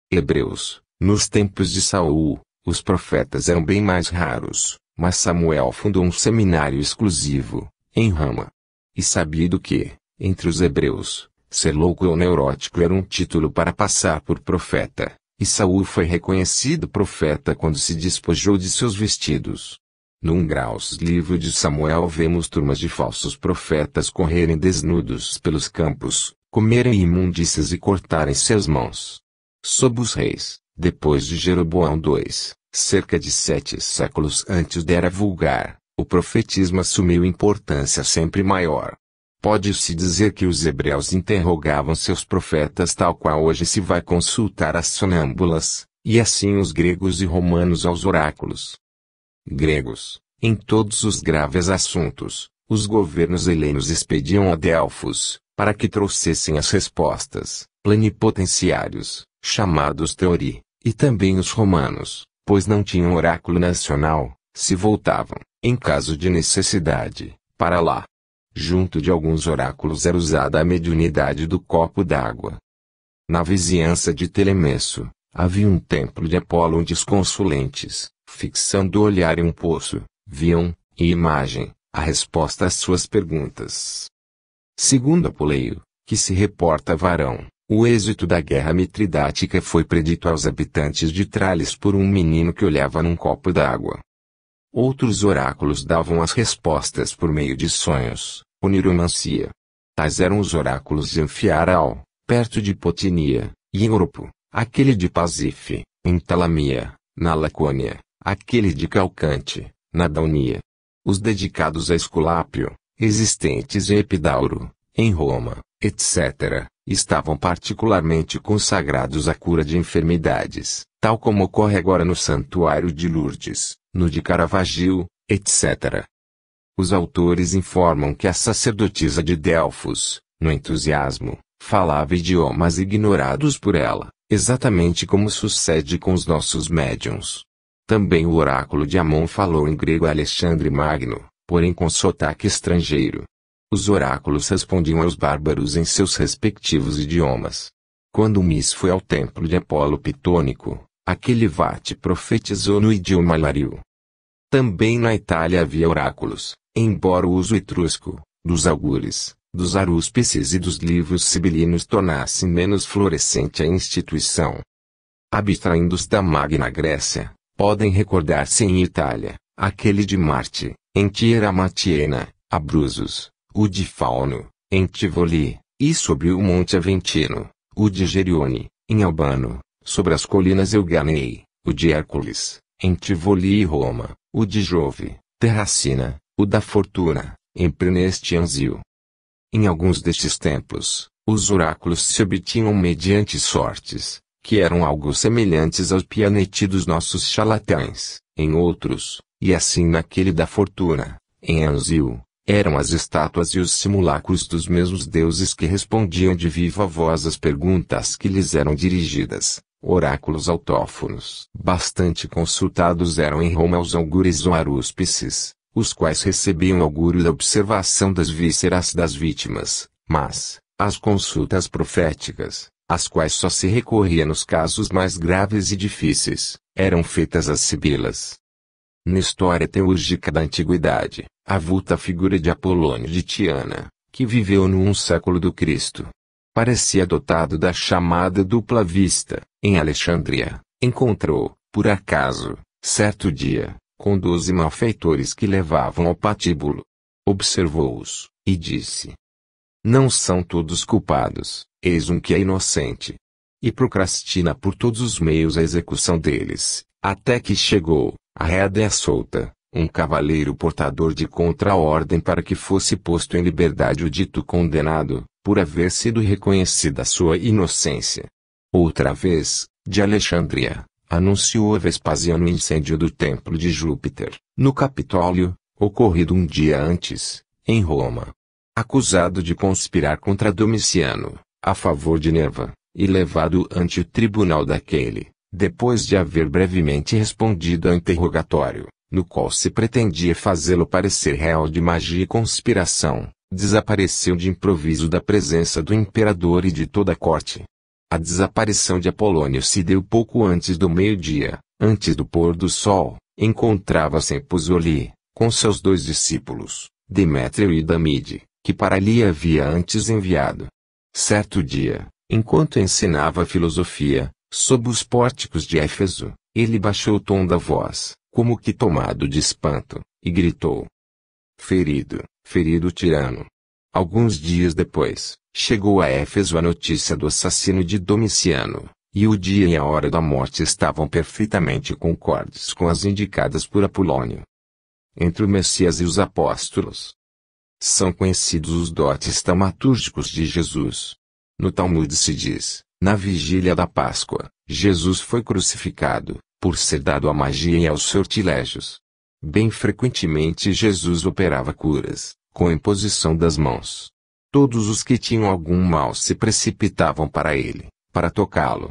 Hebreus, nos tempos de Saul, os profetas eram bem mais raros, mas Samuel fundou um seminário exclusivo, em Rama. E sabido que, entre os hebreus, ser louco ou neurótico era um título para passar por profeta, e Saul foi reconhecido profeta quando se despojou de seus vestidos. No 1 graus livro de Samuel vemos turmas de falsos profetas correrem desnudos pelos campos, comerem imundícias e cortarem seus mãos. Sob os reis, depois de Jeroboão II, cerca de 7 séculos antes da era vulgar, o profetismo assumiu importância sempre maior. Pode-se dizer que os hebreus interrogavam seus profetas tal qual hoje se vai consultar as sonâmbulas, e assim os gregos e romanos aos oráculos. Gregos, em todos os graves assuntos, os governos helenos expediam a Delfos, para que trouxessem as respostas, plenipotenciários, chamados teori, e também os romanos, pois não tinham oráculo nacional, se voltavam, em caso de necessidade, para lá. Junto de alguns oráculos era usada a mediunidade do copo d'água. Na vizinhança de Telemesso, havia um templo de Apolo onde os consulentes, fixando o olhar em um poço, viam, em imagem, a resposta às suas perguntas. Segundo Apoleio, que se reporta a Varão, o êxito da guerra mitridática foi predito aos habitantes de Trales por um menino que olhava num copo d'água. Outros oráculos davam as respostas por meio de sonhos, oniromancia. Tais eram os oráculos de Anfiaral, perto de Potinia, e em Oropo, aquele de Pasife, em Talamia, na Lacônia, aquele de Calcante, na Daonia. Os dedicados a Esculápio, existentes em Epidauro, em Roma, etc., estavam particularmente consagrados à cura de enfermidades, tal como ocorre agora no Santuário de Lourdes, no de Caravaggio, etc. Os autores informam que a sacerdotisa de Delfos, no entusiasmo, falava idiomas ignorados por ela, exatamente como sucede com os nossos médiuns. Também o oráculo de Amon falou em grego a Alexandre Magno, porém com sotaque estrangeiro. Os oráculos respondiam aos bárbaros em seus respectivos idiomas. Quando Mis foi ao templo de Apolo Pitônico, aquele vate profetizou no idioma alario. Também na Itália havia oráculos, embora o uso etrusco, dos augures, dos arúspices e dos livros sibilinos tornasse menos florescente a instituição. Abstraindo-se da Magna Grécia, podem recordar-se em Itália, aquele de Marte, em Tieramatiena, Abruzos, o de Fauno, em Tivoli, e sobre o Monte Aventino, o de Gerione, em Albano, sobre as colinas Euganei, o de Hércules, em Tivoli e Roma, o de Jove, Terracina, o da Fortuna, em Prenestianzio. Em alguns destes templos, os oráculos se obtinham mediante sortes, que eram algo semelhantes aos pianeti dos nossos charlatães. Em outros, e assim naquele da Fortuna, em Anzio, eram as estátuas e os simulacros dos mesmos deuses que respondiam de viva voz às perguntas que lhes eram dirigidas. Oráculos autófonos. Bastante consultados eram em Roma os augures ou arúspices, os quais recebiam augúrio da observação das vísceras das vítimas, mas, as consultas proféticas, às quais só se recorria nos casos mais graves e difíceis, eram feitas às sibilas. Na história teúrgica da antiguidade, avulta a figura de Apolônio de Tiana, que viveu no 1 século do Cristo. Parecia dotado da chamada dupla vista. Em Alexandria, encontrou, por acaso, certo dia, com 12 malfeitores que levavam ao patíbulo. Observou-os, e disse: não são todos culpados, eis um que é inocente. E procrastina por todos os meios a execução deles, até que chegou, a rédea solta, um cavaleiro portador de contra-ordem para que fosse posto em liberdade o dito condenado, por haver sido reconhecida sua inocência. Outra vez, de Alexandria, anunciou a Vespasiano o incêndio do templo de Júpiter, no Capitólio, ocorrido um dia antes, em Roma. Acusado de conspirar contra Domiciano, a favor de Nerva, e levado ante o tribunal daquele, depois de haver brevemente respondido ao interrogatório, no qual se pretendia fazê-lo parecer réu de magia e conspiração, desapareceu de improviso da presença do imperador e de toda a corte. A desaparição de Apolônio se deu pouco antes do meio-dia, antes do pôr do sol. Encontrava-se em Puzzoli, com seus 2 discípulos, Demétrio e Damide, que para ali havia antes enviado. Certo dia, enquanto ensinava filosofia, sob os pórticos de Éfeso, ele baixou o tom da voz, como que tomado de espanto, e gritou: ferido, ferido tirano. Alguns dias depois, chegou a Éfeso a notícia do assassino de Domiciano, e o dia e a hora da morte estavam perfeitamente concordes com as indicadas por Apolônio. Entre o Messias e os apóstolos, são conhecidos os dotes taumatúrgicos de Jesus. No Talmud se diz, na vigília da Páscoa, Jesus foi crucificado, por ser dado à magia e aos sortilégios. Bem frequentemente Jesus operava curas, com imposição das mãos. Todos os que tinham algum mal se precipitavam para ele, para tocá-lo.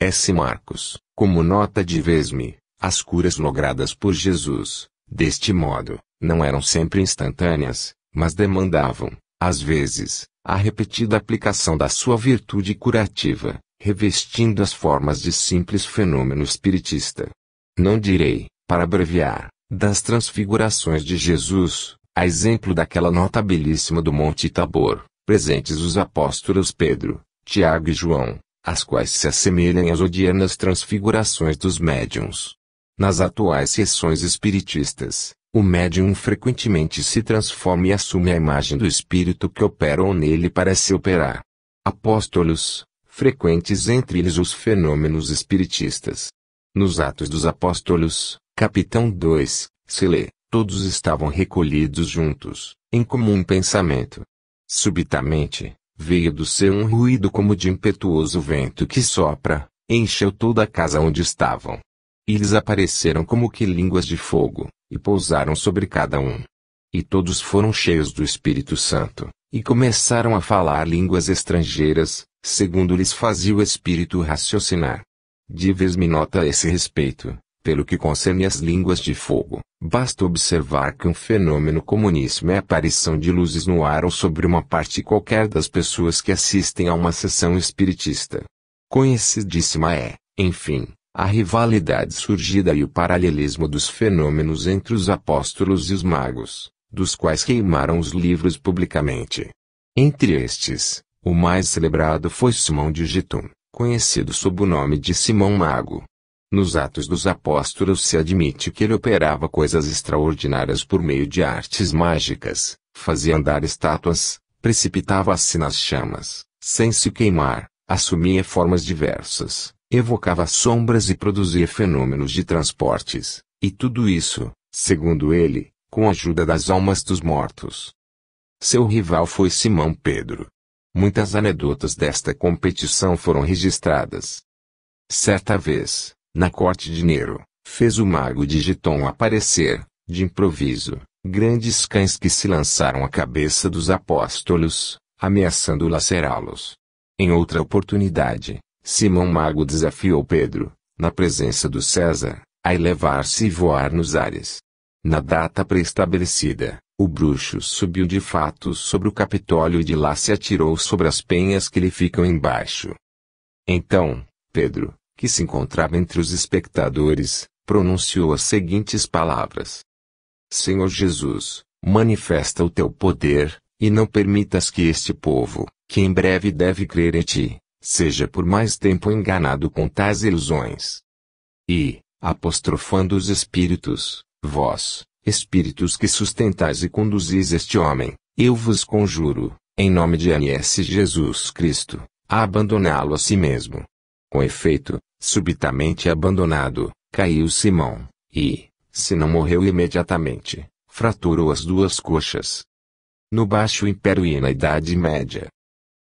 S. Marcos, como nota de Vesme, as curas logradas por Jesus, Deste modo, não eram sempre instantâneas, mas demandavam, às vezes, a repetida aplicação da sua virtude curativa, revestindo as formas de simples fenômeno espiritista. Não direi, para abreviar, das transfigurações de Jesus, a exemplo daquela notabilíssima do Monte Tabor, presentes os apóstolos Pedro, Tiago e João, as quais se assemelham às odiernas transfigurações dos médiuns. Nas atuais sessões espiritistas, o médium frequentemente se transforma e assume a imagem do espírito que opera ou nele parece operar. Apóstolos, frequentes entre eles os fenômenos espiritistas. Nos Atos dos Apóstolos, capítulo 2, se lê, todos estavam recolhidos juntos, em comum pensamento. Subitamente, veio do céu um ruído como de impetuoso vento que sopra, encheu toda a casa onde estavam. E lhes apareceram como que línguas de fogo, e pousaram sobre cada um. E todos foram cheios do Espírito Santo, e começaram a falar línguas estrangeiras, segundo lhes fazia o Espírito raciocinar. Dives-me nota a esse respeito, pelo que concerne às línguas de fogo, basta observar que um fenômeno comuníssimo é a aparição de luzes no ar ou sobre uma parte qualquer das pessoas que assistem a uma sessão espiritista. Conhecidíssima é, enfim, a rivalidade surgida e o paralelismo dos fenômenos entre os apóstolos e os magos, dos quais queimaram os livros publicamente. Entre estes, o mais celebrado foi Simão de Gitum, conhecido sob o nome de Simão Mago. Nos Atos dos Apóstolos se admite que ele operava coisas extraordinárias por meio de artes mágicas, fazia andar estátuas, precipitava-se nas chamas, sem se queimar, assumia formas diversas, evocava sombras e produzia fenômenos de transportes, e tudo isso, segundo ele, com a ajuda das almas dos mortos. Seu rival foi Simão Pedro. Muitas anedotas desta competição foram registradas. Certa vez, na corte de Nero, fez o mago de Giton aparecer, de improviso, grandes cães que se lançaram à cabeça dos apóstolos, ameaçando lacerá-los. Em outra oportunidade, Simão Mago desafiou Pedro, na presença do César, a elevar-se e voar nos ares. Na data pré-estabelecida, o bruxo subiu de fato sobre o Capitólio e de lá se atirou sobre as penhas que lhe ficam embaixo. Então, Pedro, que se encontrava entre os espectadores, pronunciou as seguintes palavras: Senhor Jesus, manifesta o teu poder, e não permitas que este povo, que em breve deve crer em ti, seja por mais tempo enganado com tais ilusões. E, apostrofando os espíritos, vós, espíritos que sustentais e conduzis este homem, eu vos conjuro, em nome de ANS Jesus Cristo, a abandoná-lo a si mesmo. Com efeito, subitamente abandonado, caiu Simão, e, se não morreu imediatamente, fraturou as duas coxas. No Baixo Império e na Idade Média.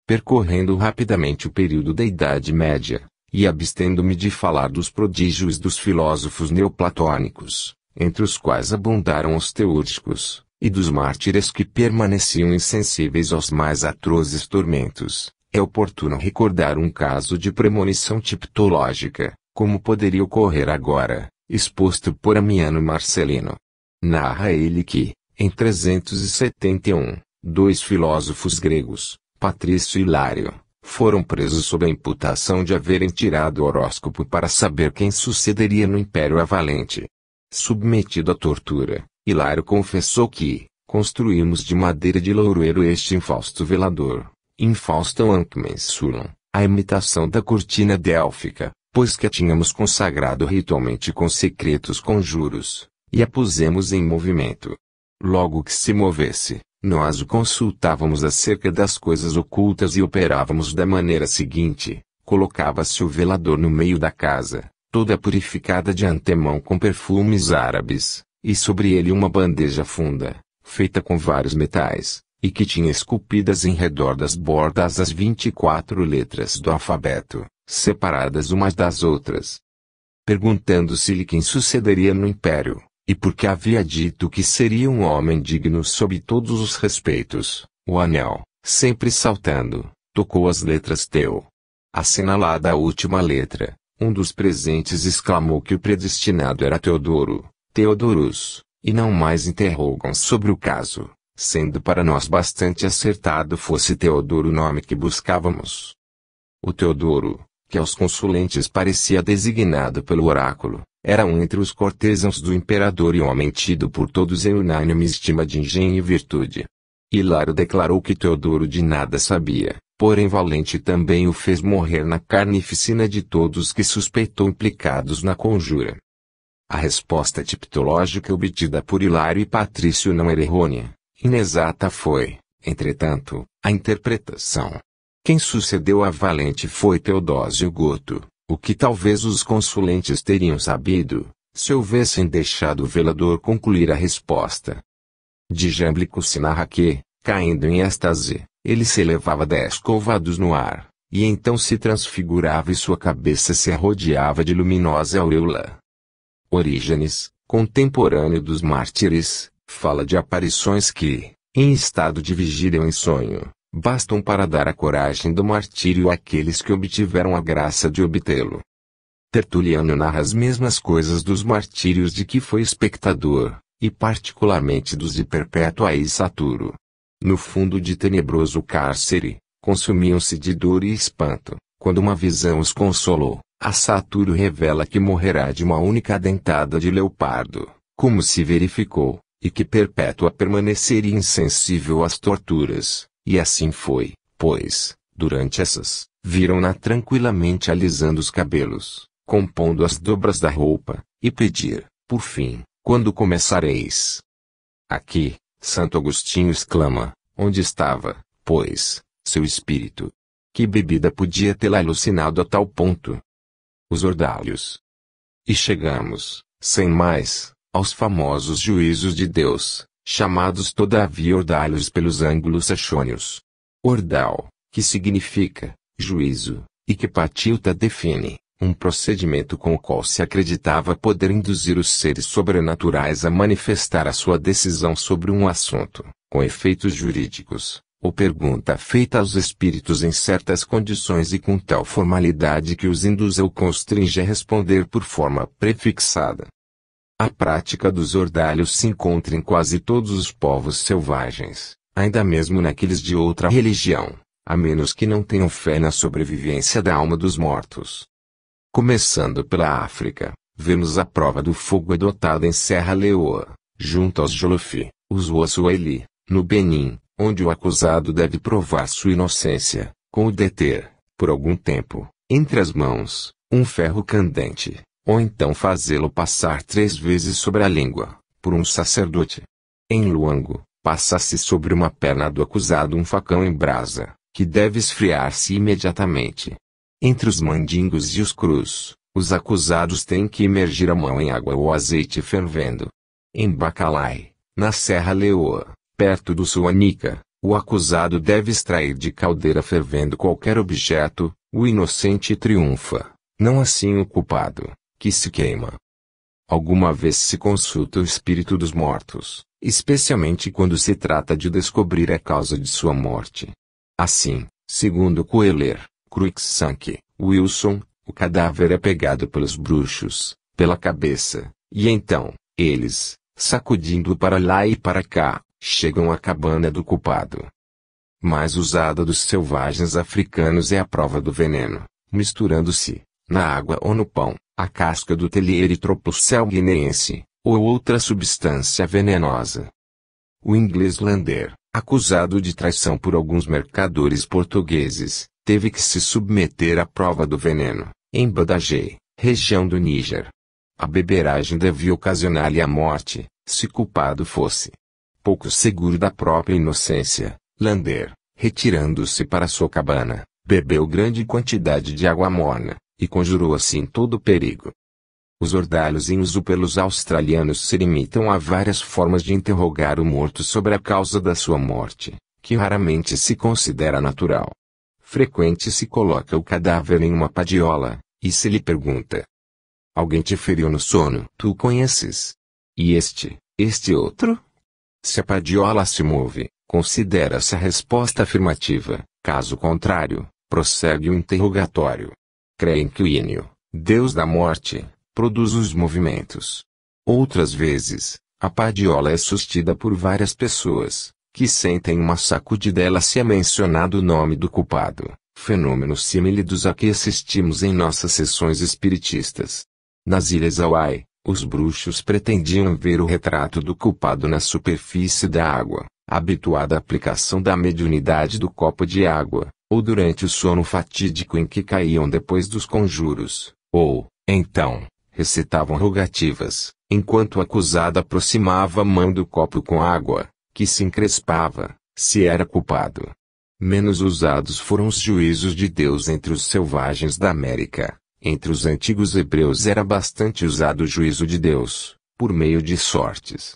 Percorrendo rapidamente o período da Idade Média, e abstendo-me de falar dos prodígios dos filósofos neoplatônicos, entre os quais abundaram os teúrgicos, e dos mártires que permaneciam insensíveis aos mais atrozes tormentos, é oportuno recordar um caso de premonição tipológica, como poderia ocorrer agora, exposto por Amiano Marcelino. Narra ele que, em 371, dois filósofos gregos, Patrício e Hilário, foram presos sob a imputação de haverem tirado o horóscopo para saber quem sucederia no Império Avalente. Submetido à tortura, Hilário confessou que, construímos de madeira de loureiro este infausto velador, infaustam ancmensulam, a imitação da cortina délfica, pois que a tínhamos consagrado ritualmente com secretos conjuros, e a pusemos em movimento. Logo que se movesse, nós o consultávamos acerca das coisas ocultas e operávamos da maneira seguinte: colocava-se o velador no meio da casa, toda purificada de antemão com perfumes árabes, e sobre ele uma bandeja funda, feita com vários metais, e que tinha esculpidas em redor das bordas as 24 letras do alfabeto, separadas umas das outras. Perguntando-se-lhe quem sucederia no império, e porque havia dito que seria um homem digno sob todos os respeitos, o anel, sempre saltando, tocou as letras Teu. Assinalada a última letra, um dos presentes exclamou que o predestinado era Teodoro, Teodorus, e não mais interrogam sobre o caso, sendo para nós bastante acertado fosse Teodoro o nome que buscávamos. O Teodoro, que aos consulentes parecia designado pelo oráculo, era um entre os cortesãos do imperador e homem tido por todos em unânime estima de engenho e virtude. Hilário declarou que Teodoro de nada sabia, porém Valente também o fez morrer na carnificina de todos que suspeitou implicados na conjura. A resposta tipológica obtida por Hilário e Patrício não era errônea, inexata foi, entretanto, a interpretação. Quem sucedeu a Valente foi Teodósio Goto, o que talvez os consulentes teriam sabido, se houvessem deixado o velador concluir a resposta. De Jâmblico se narra que, caindo em êxtase, ele se elevava 10 côvados no ar, e então se transfigurava e sua cabeça se rodeava de luminosa auréola. Orígenes, contemporâneo dos mártires, fala de aparições que, em estado de vigília ou em sonho, bastam para dar a coragem do martírio àqueles que obtiveram a graça de obtê-lo. Tertuliano narra as mesmas coisas dos martírios de que foi espectador, e particularmente dos de Perpétua e Saturo. No fundo de tenebroso cárcere, consumiam-se de dor e espanto, quando uma visão os consolou. A Saturo revela que morrerá de uma única dentada de leopardo, como se verificou, e que Perpétua permaneceria insensível às torturas, e assim foi, pois, durante essas, viram-na tranquilamente alisando os cabelos, compondo as dobras da roupa, e pedir, por fim, quando começareis? Aqui, Santo Agostinho exclama, onde estava, pois, seu espírito? Que bebida podia tê-la alucinado a tal ponto? Os ordalhos. E chegamos, sem mais, aos famosos juízos de Deus, chamados todavia ordalhos pelos anglo-saxônios. Ordal, que significa juízo, e que Patilta define, um procedimento com o qual se acreditava poder induzir os seres sobrenaturais a manifestar a sua decisão sobre um assunto, com efeitos jurídicos, ou pergunta feita aos espíritos em certas condições e com tal formalidade que os induz ou constringe a responder por forma prefixada. A prática dos ordalhos se encontra em quase todos os povos selvagens, ainda mesmo naqueles de outra religião, a menos que não tenham fé na sobrevivência da alma dos mortos. Começando pela África, vemos a prova do fogo adotada em Serra Leoa, junto aos Jolofi, os Wassueli, no Benin, onde o acusado deve provar sua inocência, com o deter, por algum tempo, entre as mãos, um ferro candente, ou então fazê-lo passar 3 vezes sobre a língua, por um sacerdote. Em Luango, passa-se sobre uma perna do acusado um facão em brasa, que deve esfriar-se imediatamente. Entre os mandingos e os crus, os acusados têm que imergir a mão em água ou azeite fervendo. Em Bacalai, na Serra Leoa, perto do Suanica, o acusado deve extrair de caldeira fervendo qualquer objeto, o inocente triunfa, não assim o culpado, que se queima. Alguma vez se consulta o espírito dos mortos, especialmente quando se trata de descobrir a causa de sua morte. Assim, segundo Coeler, Cruikshank, Wilson, o cadáver é pegado pelos bruxos, pela cabeça, e então, eles, sacudindo-o para lá e para cá, chegam à cabana do culpado. Mais usada dos selvagens africanos é a prova do veneno, misturando-se, na água ou no pão, a casca do Teleerythropucel guineense, ou outra substância venenosa. O inglês Lander, acusado de traição por alguns mercadores portugueses, teve que se submeter à prova do veneno, em Badagé, região do Níger. A beberagem devia ocasionar-lhe a morte, se culpado fosse. Pouco seguro da própria inocência, Lander, retirando-se para sua cabana, bebeu grande quantidade de água morna, e conjurou assim todo o perigo. Os ordalhos em uso pelos australianos se limitam a várias formas de interrogar o morto sobre a causa da sua morte, que raramente se considera natural. Frequente se coloca o cadáver em uma padiola, e se lhe pergunta: alguém te feriu no sono? Tu o conheces? E este outro? Se a padiola se move, considera-se a resposta afirmativa, caso contrário, prossegue o interrogatório. Creem que o Ínio, deus da morte, produz os movimentos. Outras vezes, A padiola é sustida por várias pessoas, que sentem uma sacudidela se é mencionado o nome do culpado, fenômenos similares a que assistimos em nossas sessões espiritistas. Nas Ilhas Hawaii, os bruxos pretendiam ver o retrato do culpado na superfície da água, habituada à aplicação da mediunidade do copo de água, ou durante o sono fatídico em que caíam depois dos conjuros, ou, então, recitavam rogativas, enquanto o acusado aproximava a mão do copo com água, que se encrespava, se era culpado. Menos usados foram os juízos de Deus entre os selvagens da América. Entre os antigos hebreus era bastante usado o juízo de Deus, por meio de sortes.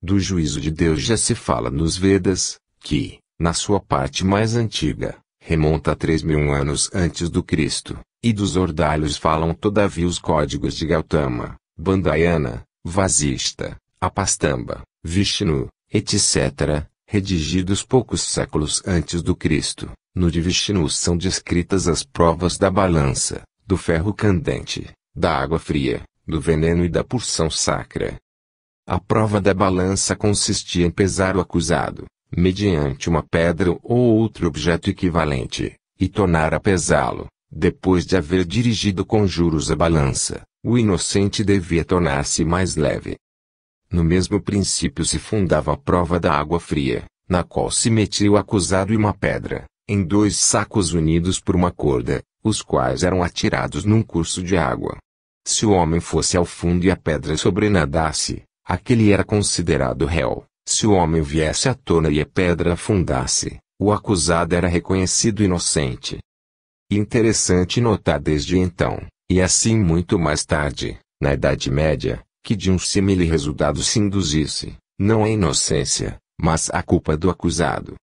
Do juízo de Deus já se fala nos Vedas, que, na sua parte mais antiga, remonta a 3.000 anos antes do Cristo, e dos ordalhos falam todavia os códigos de Gautama, Bandayana, Vasista, Apastamba, Vishnu, etc., redigidos poucos séculos antes do Cristo. No de Vishnu são descritas as provas da balança, do ferro candente, da água fria, do veneno e da porção sacra. A prova da balança consistia em pesar o acusado, mediante uma pedra ou outro objeto equivalente, e tornar a pesá-lo. Depois de haver dirigido com juros a balança, o inocente devia tornar-se mais leve. No mesmo princípio se fundava a prova da água fria, na qual se metia o acusado e uma pedra, em 2 sacos unidos por uma corda, os quais eram atirados num curso de água. Se o homem fosse ao fundo e a pedra sobrenadasse, aquele era considerado réu. Se o homem viesse à tona e a pedra afundasse, o acusado era reconhecido inocente. Interessante notar desde então, e assim muito mais tarde, na Idade Média, que de um símile resultado se induzisse, não a inocência, mas a culpa do acusado.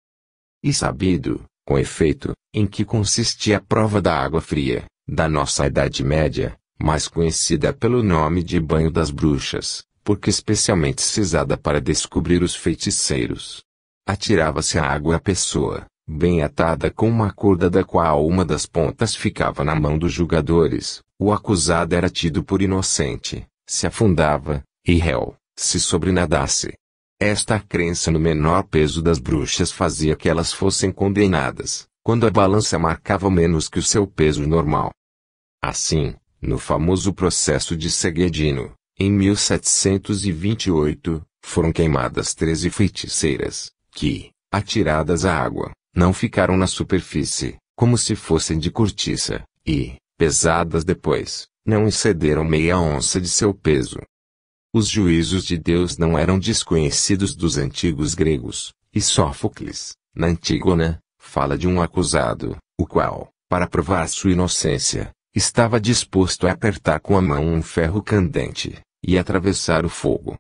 E sabido, com efeito, em que consistia a prova da água fria, da nossa Idade Média, mais conhecida pelo nome de banho das bruxas, porque especialmente se usada para descobrir os feiticeiros. Atirava-se a água à pessoa, bem atada com uma corda da qual uma das pontas ficava na mão dos julgadores, o acusado era tido por inocente, se afundava, e réu, se sobrenadasse. Esta crença no menor peso das bruxas fazia que elas fossem condenadas, quando a balança marcava menos que o seu peso normal. Assim, no famoso processo de Seguedino, em 1728, foram queimadas 13 feiticeiras, que, atiradas à água, não ficaram na superfície, como se fossem de cortiça, e, pesadas depois, não excederam meia onça de seu peso. Os juízos de Deus não eram desconhecidos dos antigos gregos, e Sófocles, na Antígona, fala de um acusado, o qual, para provar sua inocência, estava disposto a apertar com a mão um ferro candente, e atravessar o fogo.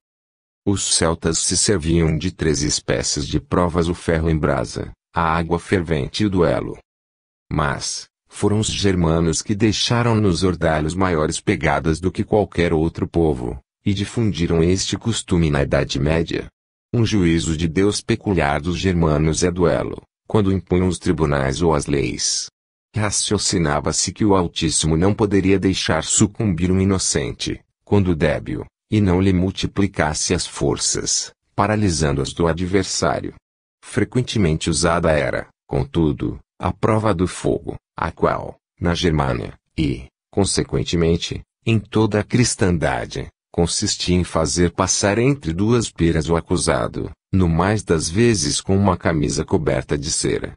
Os celtas se serviam de 3 espécies de provas: o ferro em brasa, a água fervente e o duelo. Mas, foram os germanos que deixaram nos ordalhos maiores pegadas do que qualquer outro povo, e difundiram este costume na Idade Média. Um juízo de Deus peculiar dos germanos é duelo, quando impunham os tribunais ou as leis. Raciocinava-se que o Altíssimo não poderia deixar sucumbir um inocente, quando débil, e não lhe multiplicasse as forças, paralisando-as do adversário. Frequentemente usada era, contudo, a prova do fogo, a qual, na Germânia, e, consequentemente, em toda a cristandade, consistia em fazer passar entre 2 piras o acusado, no mais das vezes com uma camisa coberta de cera.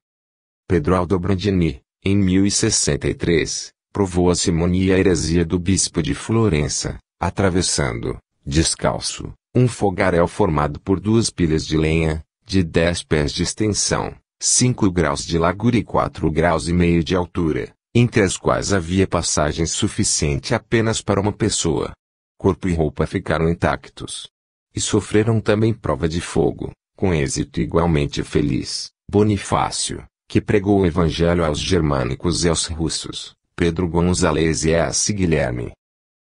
Pedro Aldobrandini, em 1063, provou a simonia e a heresia do bispo de Florença, atravessando, descalço, um fogaréu formado por 2 pilhas de lenha, de 10 pés de extensão, 5 graus de largura e 4,5 graus de altura, entre as quais havia passagem suficiente apenas para uma pessoa. Corpo e roupa ficaram intactos. E sofreram também prova de fogo, com êxito igualmente feliz, Bonifácio, que pregou o evangelho aos germânicos e aos russos, Pedro Gonzalez e S. Guilherme.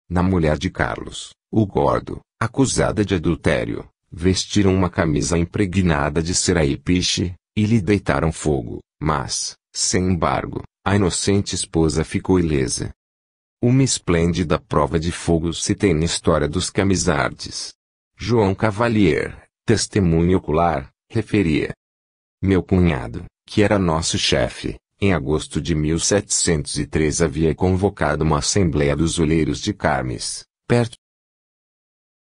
Na mulher de Carlos, o Gordo, acusada de adultério, vestiram uma camisa impregnada de cera e piche, e lhe deitaram fogo, mas, sem embargo, a inocente esposa ficou ilesa. Uma esplêndida prova de fogo se tem na história dos Camisardes. João Cavalier, testemunho ocular, referia. Meu cunhado, que era nosso chefe, em agosto de 1703 havia convocado uma assembleia dos olheiros de Carmes, perto